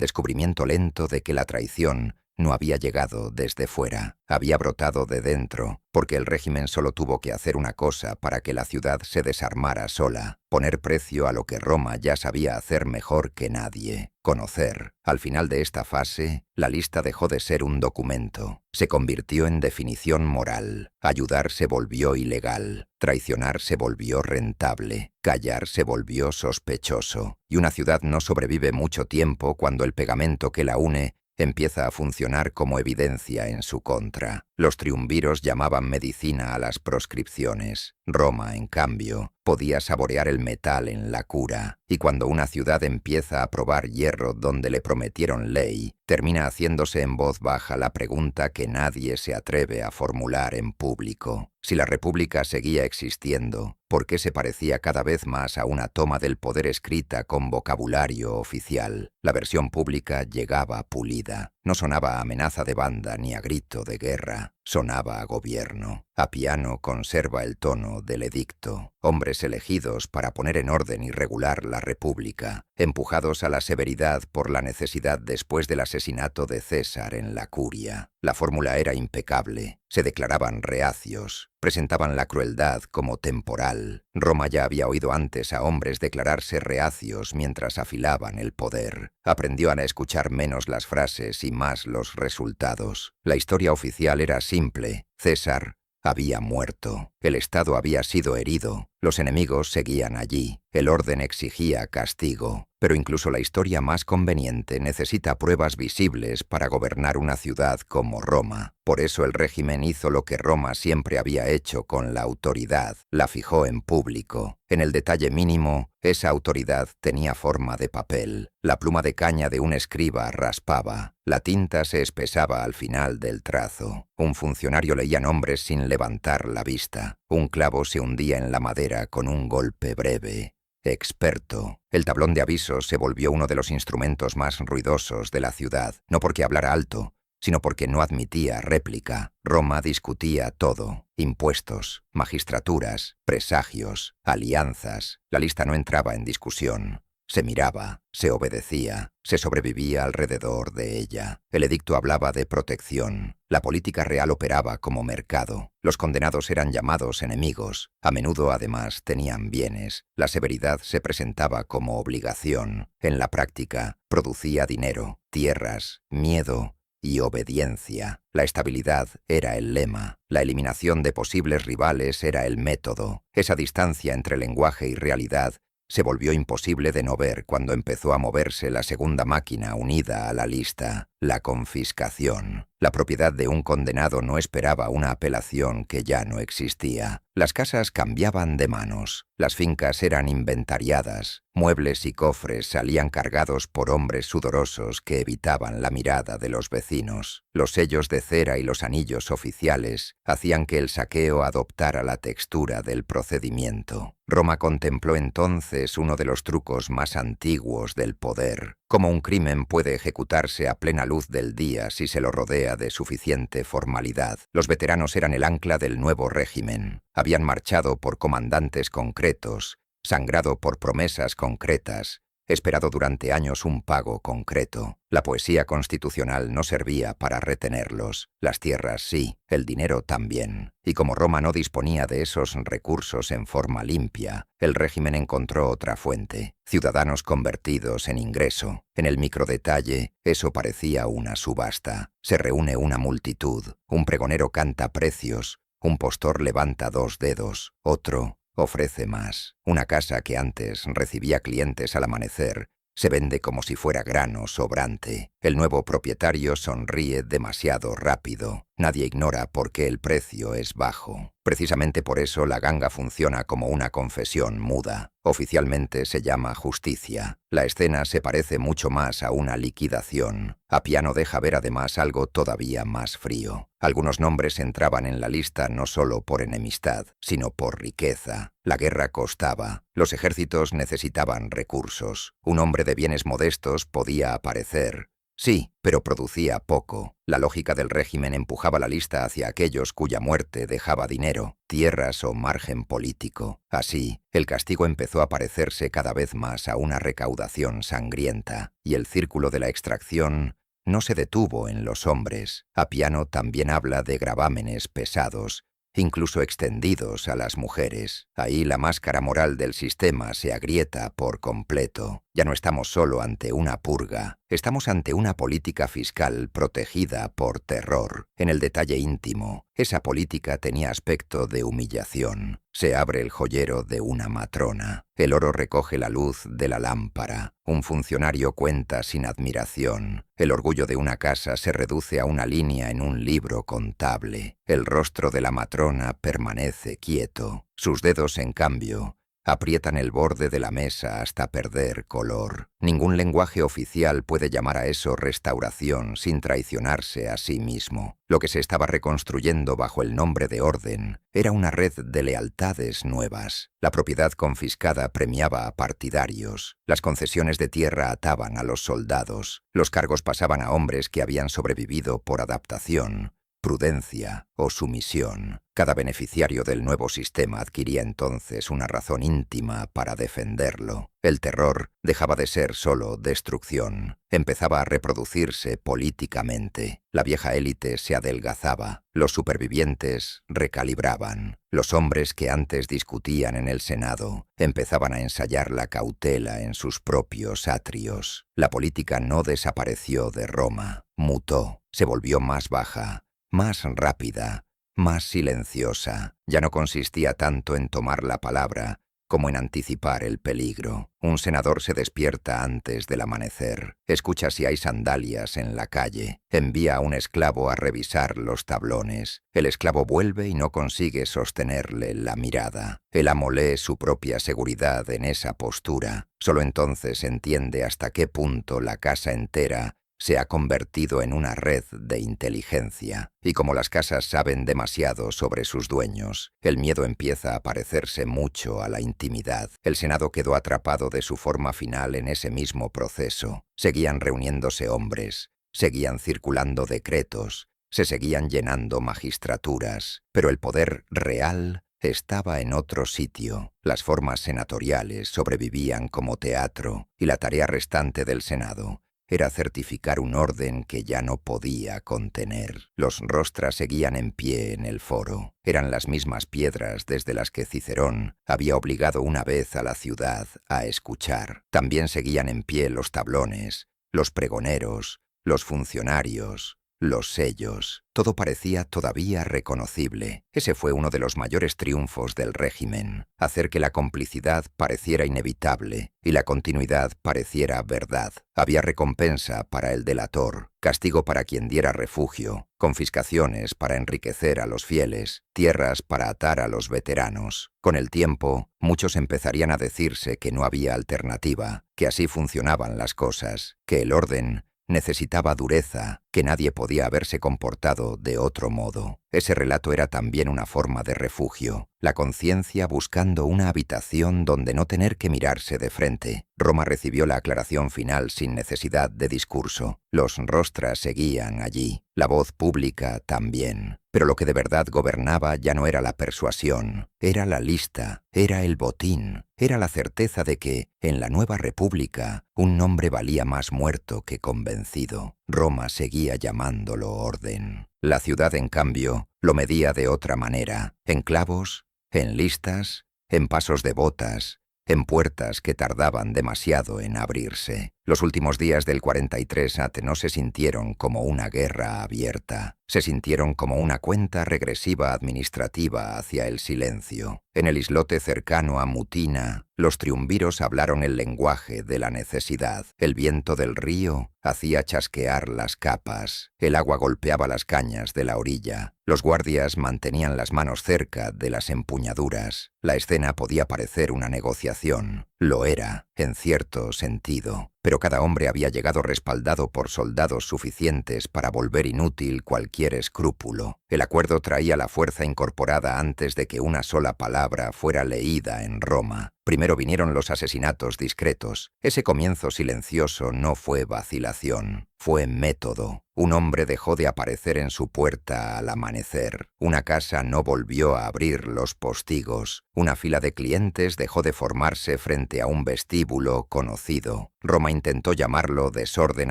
descubrimiento lento de que la traición no había llegado desde fuera, había brotado de dentro, porque el régimen solo tuvo que hacer una cosa para que la ciudad se desarmara sola, poner precio a lo que Roma ya sabía hacer mejor que nadie, conocer. Al final de esta fase, la lista dejó de ser un documento, se convirtió en definición moral, ayudar se volvió ilegal, traicionar se volvió rentable, callar se volvió sospechoso, y una ciudad no sobrevive mucho tiempo cuando el pegamento que la une empieza a funcionar como evidencia en su contra. Los triunviros llamaban medicina a las proscripciones. Roma, en cambio, podía saborear el metal en la cura. Y cuando una ciudad empieza a probar hierro donde le prometieron ley, termina haciéndose en voz baja la pregunta que nadie se atreve a formular en público. Si la República seguía existiendo, ¿por qué se parecía cada vez más a una toma del poder escrita con vocabulario oficial? La versión pública llegaba pulida. No sonaba a amenaza de banda ni a grito de guerra. Sonaba a gobierno. Apiano conserva el tono del edicto. Hombres elegidos para poner en orden y regular la República, empujados a la severidad por la necesidad después del asesinato de César en la Curia. La fórmula era impecable. Se declaraban reacios. Presentaban la crueldad como temporal. Roma ya había oído antes a hombres declararse reacios mientras afilaban el poder. Aprendió a escuchar menos las frases y más los resultados. La historia oficial era simple. César había muerto. El Estado había sido herido. Los enemigos seguían allí. El orden exigía castigo. Pero incluso la historia más conveniente necesita pruebas visibles para gobernar una ciudad como Roma. Por eso el régimen hizo lo que Roma siempre había hecho con la autoridad. La fijó en público. En el detalle mínimo, esa autoridad tenía forma de papel. La pluma de caña de un escriba raspaba. La tinta se espesaba al final del trazo. Un funcionario leía nombres sin levantar la vista. Un clavo se hundía en la madera con un golpe breve. Experto. El tablón de avisos se volvió uno de los instrumentos más ruidosos de la ciudad, no porque hablara alto, sino porque no admitía réplica. Roma discutía todo: impuestos, magistraturas, presagios, alianzas. La lista no entraba en discusión. Se miraba, se obedecía, se sobrevivía alrededor de ella. El edicto hablaba de protección. La política real operaba como mercado. Los condenados eran llamados enemigos. A menudo, además, tenían bienes. La severidad se presentaba como obligación. En la práctica, producía dinero, tierras, miedo y obediencia. La estabilidad era el lema. La eliminación de posibles rivales era el método. Esa distancia entre lenguaje y realidad Se volvió imposible de no ver cuando empezó a moverse la segunda máquina unida a la lista, la confiscación. La propiedad de un condenado no esperaba una apelación que ya no existía. Las casas cambiaban de manos, las fincas eran inventariadas, muebles y cofres salían cargados por hombres sudorosos que evitaban la mirada de los vecinos. Los sellos de cera y los anillos oficiales hacían que el saqueo adoptara la textura del procedimiento. Roma contempló entonces uno de los trucos más antiguos del poder. Cómo un crimen puede ejecutarse a plena luz del día si se lo rodea de suficiente formalidad. Los veteranos eran el ancla del nuevo régimen. Habían marchado por comandantes concretos, sangrado por promesas concretas, esperado durante años un pago concreto. La poesía constitucional no servía para retenerlos. Las tierras sí, el dinero también. Y como Roma no disponía de esos recursos en forma limpia, el régimen encontró otra fuente: ciudadanos convertidos en ingreso. En el microdetalle, eso parecía una subasta. Se reúne una multitud, un pregonero canta precios, un postor levanta 2 dedos, otro ofrece más. Una casa que antes recibía clientes al amanecer se vende como si fuera grano sobrante. El nuevo propietario sonríe demasiado rápido. Nadie ignora por qué el precio es bajo. Precisamente por eso la ganga funciona como una confesión muda. Oficialmente se llama justicia. La escena se parece mucho más a una liquidación. Appiano deja ver además algo todavía más frío. Algunos nombres entraban en la lista no solo por enemistad, sino por riqueza. La guerra costaba. Los ejércitos necesitaban recursos. Un hombre de bienes modestos podía aparecer. Sí, pero producía poco. La lógica del régimen empujaba la lista hacia aquellos cuya muerte dejaba dinero, tierras o margen político. Así, el castigo empezó a parecerse cada vez más a una recaudación sangrienta, y el círculo de la extracción no se detuvo en los hombres. Appiano también habla de gravámenes pesados, incluso extendidos a las mujeres. Ahí la máscara moral del sistema se agrieta por completo. Ya no estamos solo ante una purga, estamos ante una política fiscal protegida por terror. En el detalle íntimo, esa política tenía aspecto de humillación. Se abre el joyero de una matrona. El oro recoge la luz de la lámpara. Un funcionario cuenta sin admiración. El orgullo de una casa se reduce a una línea en un libro contable. El rostro de la matrona permanece quieto. Sus dedos, en cambio, aprietan el borde de la mesa hasta perder color. Ningún lenguaje oficial puede llamar a eso restauración sin traicionarse a sí mismo. Lo que se estaba reconstruyendo bajo el nombre de orden era una red de lealtades nuevas. La propiedad confiscada premiaba a partidarios. Las concesiones de tierra ataban a los soldados. Los cargos pasaban a hombres que habían sobrevivido por adaptación, prudencia o sumisión. Cada beneficiario del nuevo sistema adquiría entonces una razón íntima para defenderlo. El terror dejaba de ser solo destrucción. Empezaba a reproducirse políticamente. La vieja élite se adelgazaba. Los supervivientes recalibraban. Los hombres que antes discutían en el Senado empezaban a ensayar la cautela en sus propios atrios. La política no desapareció de Roma. Mutó. Se volvió más baja, más rápida, más silenciosa. Ya no consistía tanto en tomar la palabra como en anticipar el peligro. Un senador se despierta antes del amanecer, escucha si hay sandalias en la calle, envía a un esclavo a revisar los tablones. El esclavo vuelve y no consigue sostenerle la mirada. El amo lee su propia seguridad en esa postura. Solo entonces entiende hasta qué punto la casa entera se ha convertido en una red de inteligencia. Y como las casas saben demasiado sobre sus dueños, el miedo empieza a parecerse mucho a la intimidad. El Senado quedó atrapado de su forma final en ese mismo proceso. Seguían reuniéndose hombres, seguían circulando decretos, se seguían llenando magistraturas, pero el poder real estaba en otro sitio. Las formas senatoriales sobrevivían como teatro, y la tarea restante del Senado era certificar un orden que ya no podía contener. Los rostras seguían en pie en el foro. Eran las mismas piedras desde las que Cicerón había obligado una vez a la ciudad a escuchar. También seguían en pie los tablones, los pregoneros, los funcionarios, los sellos. Todo parecía todavía reconocible. Ese fue uno de los mayores triunfos del régimen, hacer que la complicidad pareciera inevitable y la continuidad pareciera verdad. Había recompensa para el delator, castigo para quien diera refugio, confiscaciones para enriquecer a los fieles, tierras para atar a los veteranos. Con el tiempo, muchos empezarían a decirse que no había alternativa, que así funcionaban las cosas, que el orden necesitaba dureza, que nadie podía haberse comportado de otro modo. Ese relato era también una forma de refugio, la conciencia buscando una habitación donde no tener que mirarse de frente. Roma recibió la aclaración final sin necesidad de discurso. Los rostras seguían allí, la voz pública también. Pero lo que de verdad gobernaba ya no era la persuasión, era la lista, era el botín, era la certeza de que, en la nueva república, un nombre valía más muerto que convencido. Roma seguía llamándolo orden. La ciudad, en cambio, lo medía de otra manera, en clavos, en listas, en pasos de botas, en puertas que tardaban demasiado en abrirse. Los últimos días del 43 no se sintieron como una guerra abierta, se sintieron como una cuenta regresiva administrativa hacia el silencio. En el islote cercano a Mutina, los triunviros hablaron el lenguaje de la necesidad. El viento del río hacía chasquear las capas, el agua golpeaba las cañas de la orilla, los guardias mantenían las manos cerca de las empuñaduras. La escena podía parecer una negociación. Lo era, en cierto sentido, pero cada hombre había llegado respaldado por soldados suficientes para volver inútil cualquier escrúpulo. El acuerdo traía la fuerza incorporada antes de que una sola palabra fuera leída en Roma. Primero vinieron los asesinatos discretos. Ese comienzo silencioso no fue vacilación, fue método. Un hombre dejó de aparecer en su puerta al amanecer. Una casa no volvió a abrir los postigos. Una fila de clientes dejó de formarse frente a un vestíbulo conocido. Roma intentó llamarlo desorden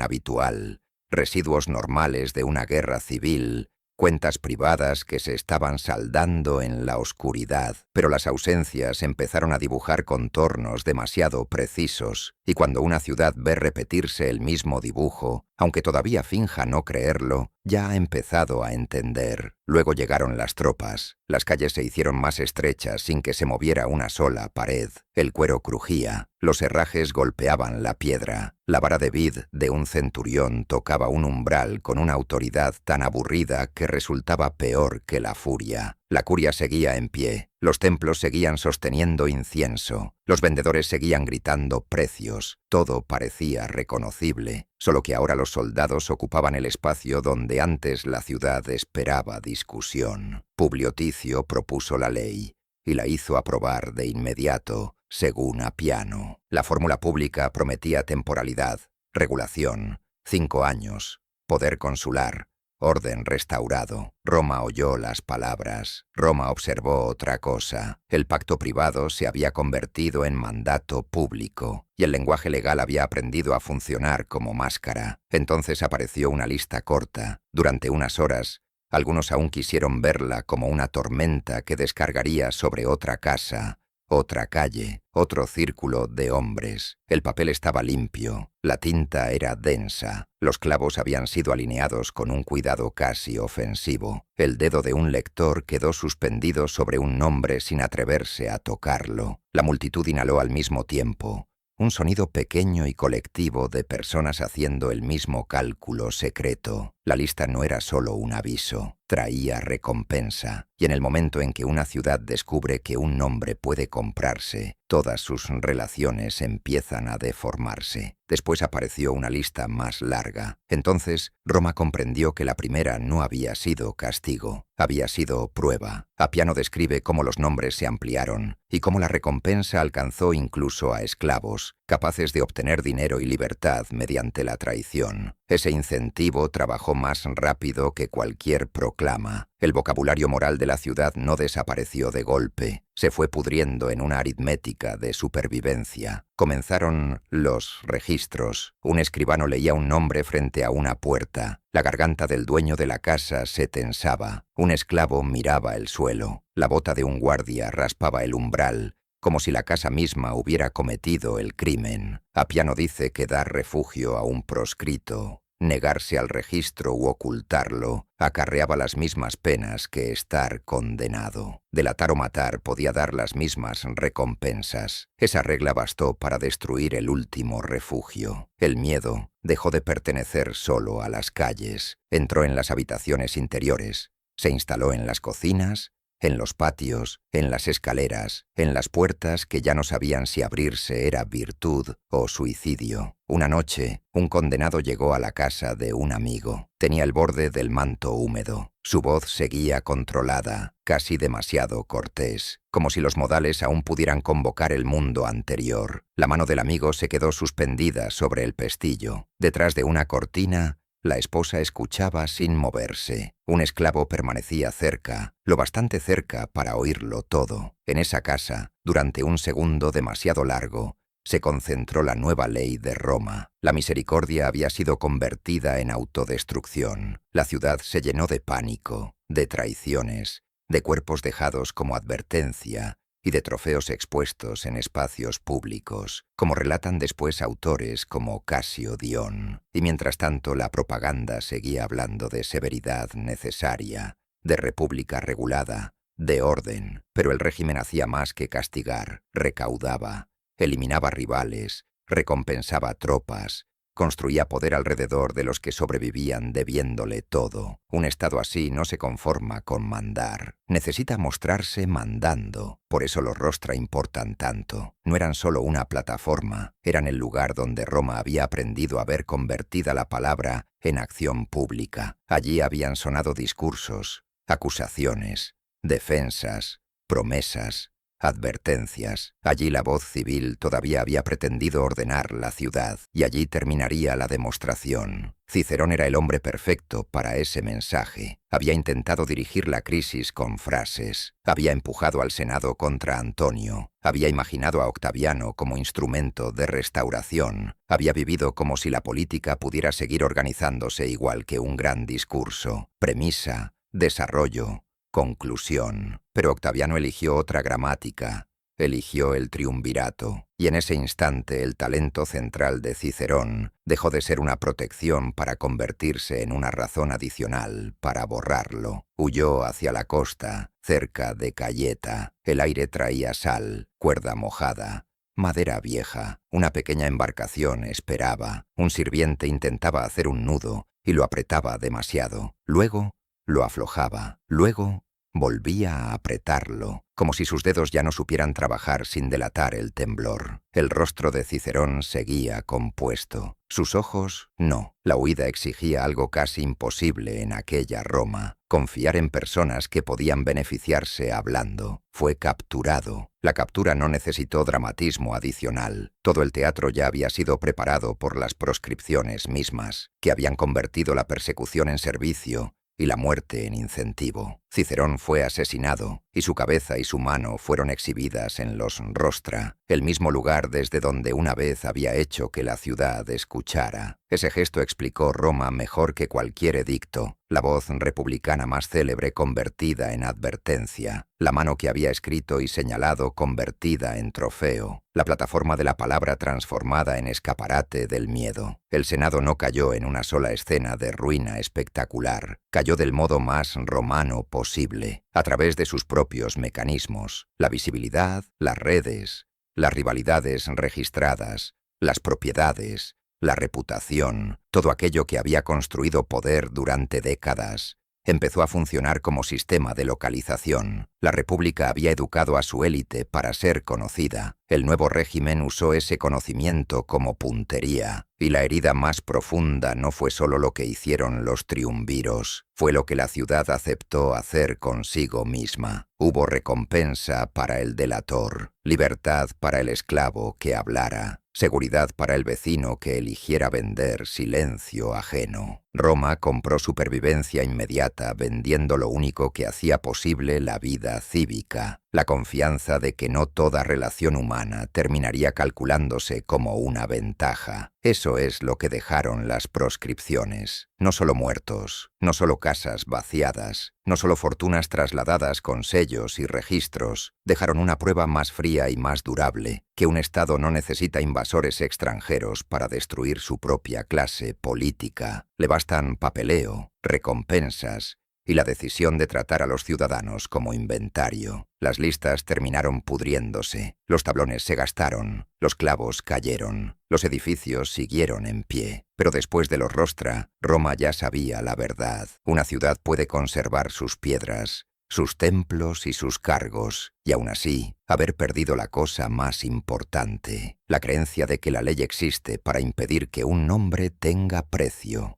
habitual, residuos normales de una guerra civil, cuentas privadas que se estaban saldando en la oscuridad, pero las ausencias empezaron a dibujar contornos demasiado precisos, y cuando una ciudad ve repetirse el mismo dibujo, aunque todavía finja no creerlo, ya ha empezado a entender. Luego llegaron las tropas. Las calles se hicieron más estrechas sin que se moviera una sola pared. El cuero crujía, los herrajes golpeaban la piedra. La vara de vid de un centurión tocaba un umbral con una autoridad tan aburrida que resultaba peor que la furia. La curia seguía en pie, los templos seguían sosteniendo incienso, los vendedores seguían gritando precios, todo parecía reconocible, solo que ahora los soldados ocupaban el espacio donde antes la ciudad esperaba discusión. Publio Ticio propuso la ley y la hizo aprobar de inmediato, según Apiano. La fórmula pública prometía temporalidad, regulación, 5 años, poder consular, orden restaurado. Roma oyó las palabras. Roma observó otra cosa. El pacto privado se había convertido en mandato público, y el lenguaje legal había aprendido a funcionar como máscara. Entonces apareció una lista corta. Durante unas horas, algunos aún quisieron verla como una tormenta que descargaría sobre otra casa, otra calle, otro círculo de hombres. El papel estaba limpio, la tinta era densa, los clavos habían sido alineados con un cuidado casi ofensivo. El dedo de un lector quedó suspendido sobre un nombre sin atreverse a tocarlo. La multitud inhaló al mismo tiempo. Un sonido pequeño y colectivo de personas haciendo el mismo cálculo secreto. La lista no era solo un aviso, traía recompensa. Y en el momento en que una ciudad descubre que un nombre puede comprarse, todas sus relaciones empiezan a deformarse. Después apareció una lista más larga. Entonces, Roma comprendió que la primera no había sido castigo, había sido prueba. Apiano describe cómo los nombres se ampliaron y cómo la recompensa alcanzó incluso a esclavos, capaces de obtener dinero y libertad mediante la traición. Ese incentivo trabajó más rápido que cualquier proclama. El vocabulario moral de la ciudad no desapareció de golpe, se fue pudriendo en una aritmética de supervivencia. Comenzaron los registros. Un escribano leía un nombre frente a una puerta. La garganta del dueño de la casa se tensaba. Un esclavo miraba el suelo. La bota de un guardia raspaba el umbral, como si la casa misma hubiera cometido el crimen. Apiano dice que dar refugio a un proscrito Negarse al registro u ocultarlo acarreaba las mismas penas que estar condenado. Delatar o matar podía dar las mismas recompensas. Esa regla bastó para destruir el último refugio. El miedo dejó de pertenecer solo a las calles. Entró en las habitaciones interiores, se instaló en las cocinas, en los patios, en las escaleras, en las puertas que ya no sabían si abrirse era virtud o suicidio. Una noche, un condenado llegó a la casa de un amigo. Tenía el borde del manto húmedo. Su voz seguía controlada, casi demasiado cortés, como si los modales aún pudieran convocar el mundo anterior. La mano del amigo se quedó suspendida sobre el pestillo. Detrás de una cortina, la esposa escuchaba sin moverse. Un esclavo permanecía cerca, lo bastante cerca para oírlo todo. En esa casa, durante un segundo demasiado largo, se concentró la nueva ley de Roma. La misericordia había sido convertida en autodestrucción. La ciudad se llenó de pánico, de traiciones, de cuerpos dejados como advertencia y de trofeos expuestos en espacios públicos, como relatan después autores como Casio Dion. Y mientras tanto la propaganda seguía hablando de severidad necesaria, de república regulada, de orden, pero el régimen hacía más que castigar, recaudaba, eliminaba rivales, recompensaba tropas, construía poder alrededor de los que sobrevivían debiéndole todo. Un estado así no se conforma con mandar, necesita mostrarse mandando. Por eso los rostra importan tanto. No eran solo una plataforma, eran el lugar donde Roma había aprendido a ver convertida la palabra en acción pública. Allí habían sonado discursos, acusaciones, defensas, promesas, advertencias. Allí la voz civil todavía había pretendido ordenar la ciudad, y allí terminaría la demostración. Cicerón era el hombre perfecto para ese mensaje. Había intentado dirigir la crisis con frases. Había empujado al Senado contra Antonio. Había imaginado a Octaviano como instrumento de restauración. Había vivido como si la política pudiera seguir organizándose igual que un gran discurso. Premisa, desarrollo, conclusión. Pero Octaviano eligió otra gramática, eligió el triunvirato, y en ese instante el talento central de Cicerón dejó de ser una protección para convertirse en una razón adicional para borrarlo. Huyó hacia la costa, cerca de Cayeta. El aire traía sal, cuerda mojada, madera vieja. Una pequeña embarcación esperaba. Un sirviente intentaba hacer un nudo y lo apretaba demasiado. Luego lo aflojaba. Luego volvía a apretarlo, como si sus dedos ya no supieran trabajar sin delatar el temblor. El rostro de Cicerón seguía compuesto. Sus ojos, no. La huida exigía algo casi imposible en aquella Roma. Confiar en personas que podían beneficiarse hablando. Fue capturado. La captura no necesitó dramatismo adicional. Todo el teatro ya había sido preparado por las proscripciones mismas, que habían convertido la persecución en servicio y la muerte en incentivo. Cicerón fue asesinado, y su cabeza y su mano fueron exhibidas en los rostra, el mismo lugar desde donde una vez había hecho que la ciudad escuchara. Ese gesto explicó Roma mejor que cualquier edicto, la voz republicana más célebre convertida en advertencia, la mano que había escrito y señalado convertida en trofeo, la plataforma de la palabra transformada en escaparate del miedo. El Senado no cayó en una sola escena de ruina espectacular, cayó del modo más romano posible, a través de sus propios mecanismos, la visibilidad, las redes, las rivalidades registradas, las propiedades, la reputación, todo aquello que había construido poder durante décadas. Empezó a funcionar como sistema de localización. La República había educado a su élite para ser conocida. El nuevo régimen usó ese conocimiento como puntería. Y la herida más profunda no fue solo lo que hicieron los triunviros, fue lo que la ciudad aceptó hacer consigo misma. Hubo recompensa para el delator, libertad para el esclavo que hablara, seguridad para el vecino que eligiera vender silencio ajeno. Roma compró supervivencia inmediata vendiendo lo único que hacía posible la vida cívica, la confianza de que no toda relación humana terminaría calculándose como una ventaja. Eso es lo que dejaron las proscripciones. No solo muertos, no solo casas vaciadas, no solo fortunas trasladadas con sellos y registros, dejaron una prueba más fría y más durable, que un Estado no necesita invasores extranjeros para destruir su propia clase política. Le bastan papeleo, recompensas y la decisión de tratar a los ciudadanos como inventario. Las listas terminaron pudriéndose, los tablones se gastaron, los clavos cayeron, los edificios siguieron en pie. Pero después de los Rostra, Roma ya sabía la verdad. Una ciudad puede conservar sus piedras, sus templos y sus cargos, y aún así, haber perdido la cosa más importante, la creencia de que la ley existe para impedir que un nombre tenga precio.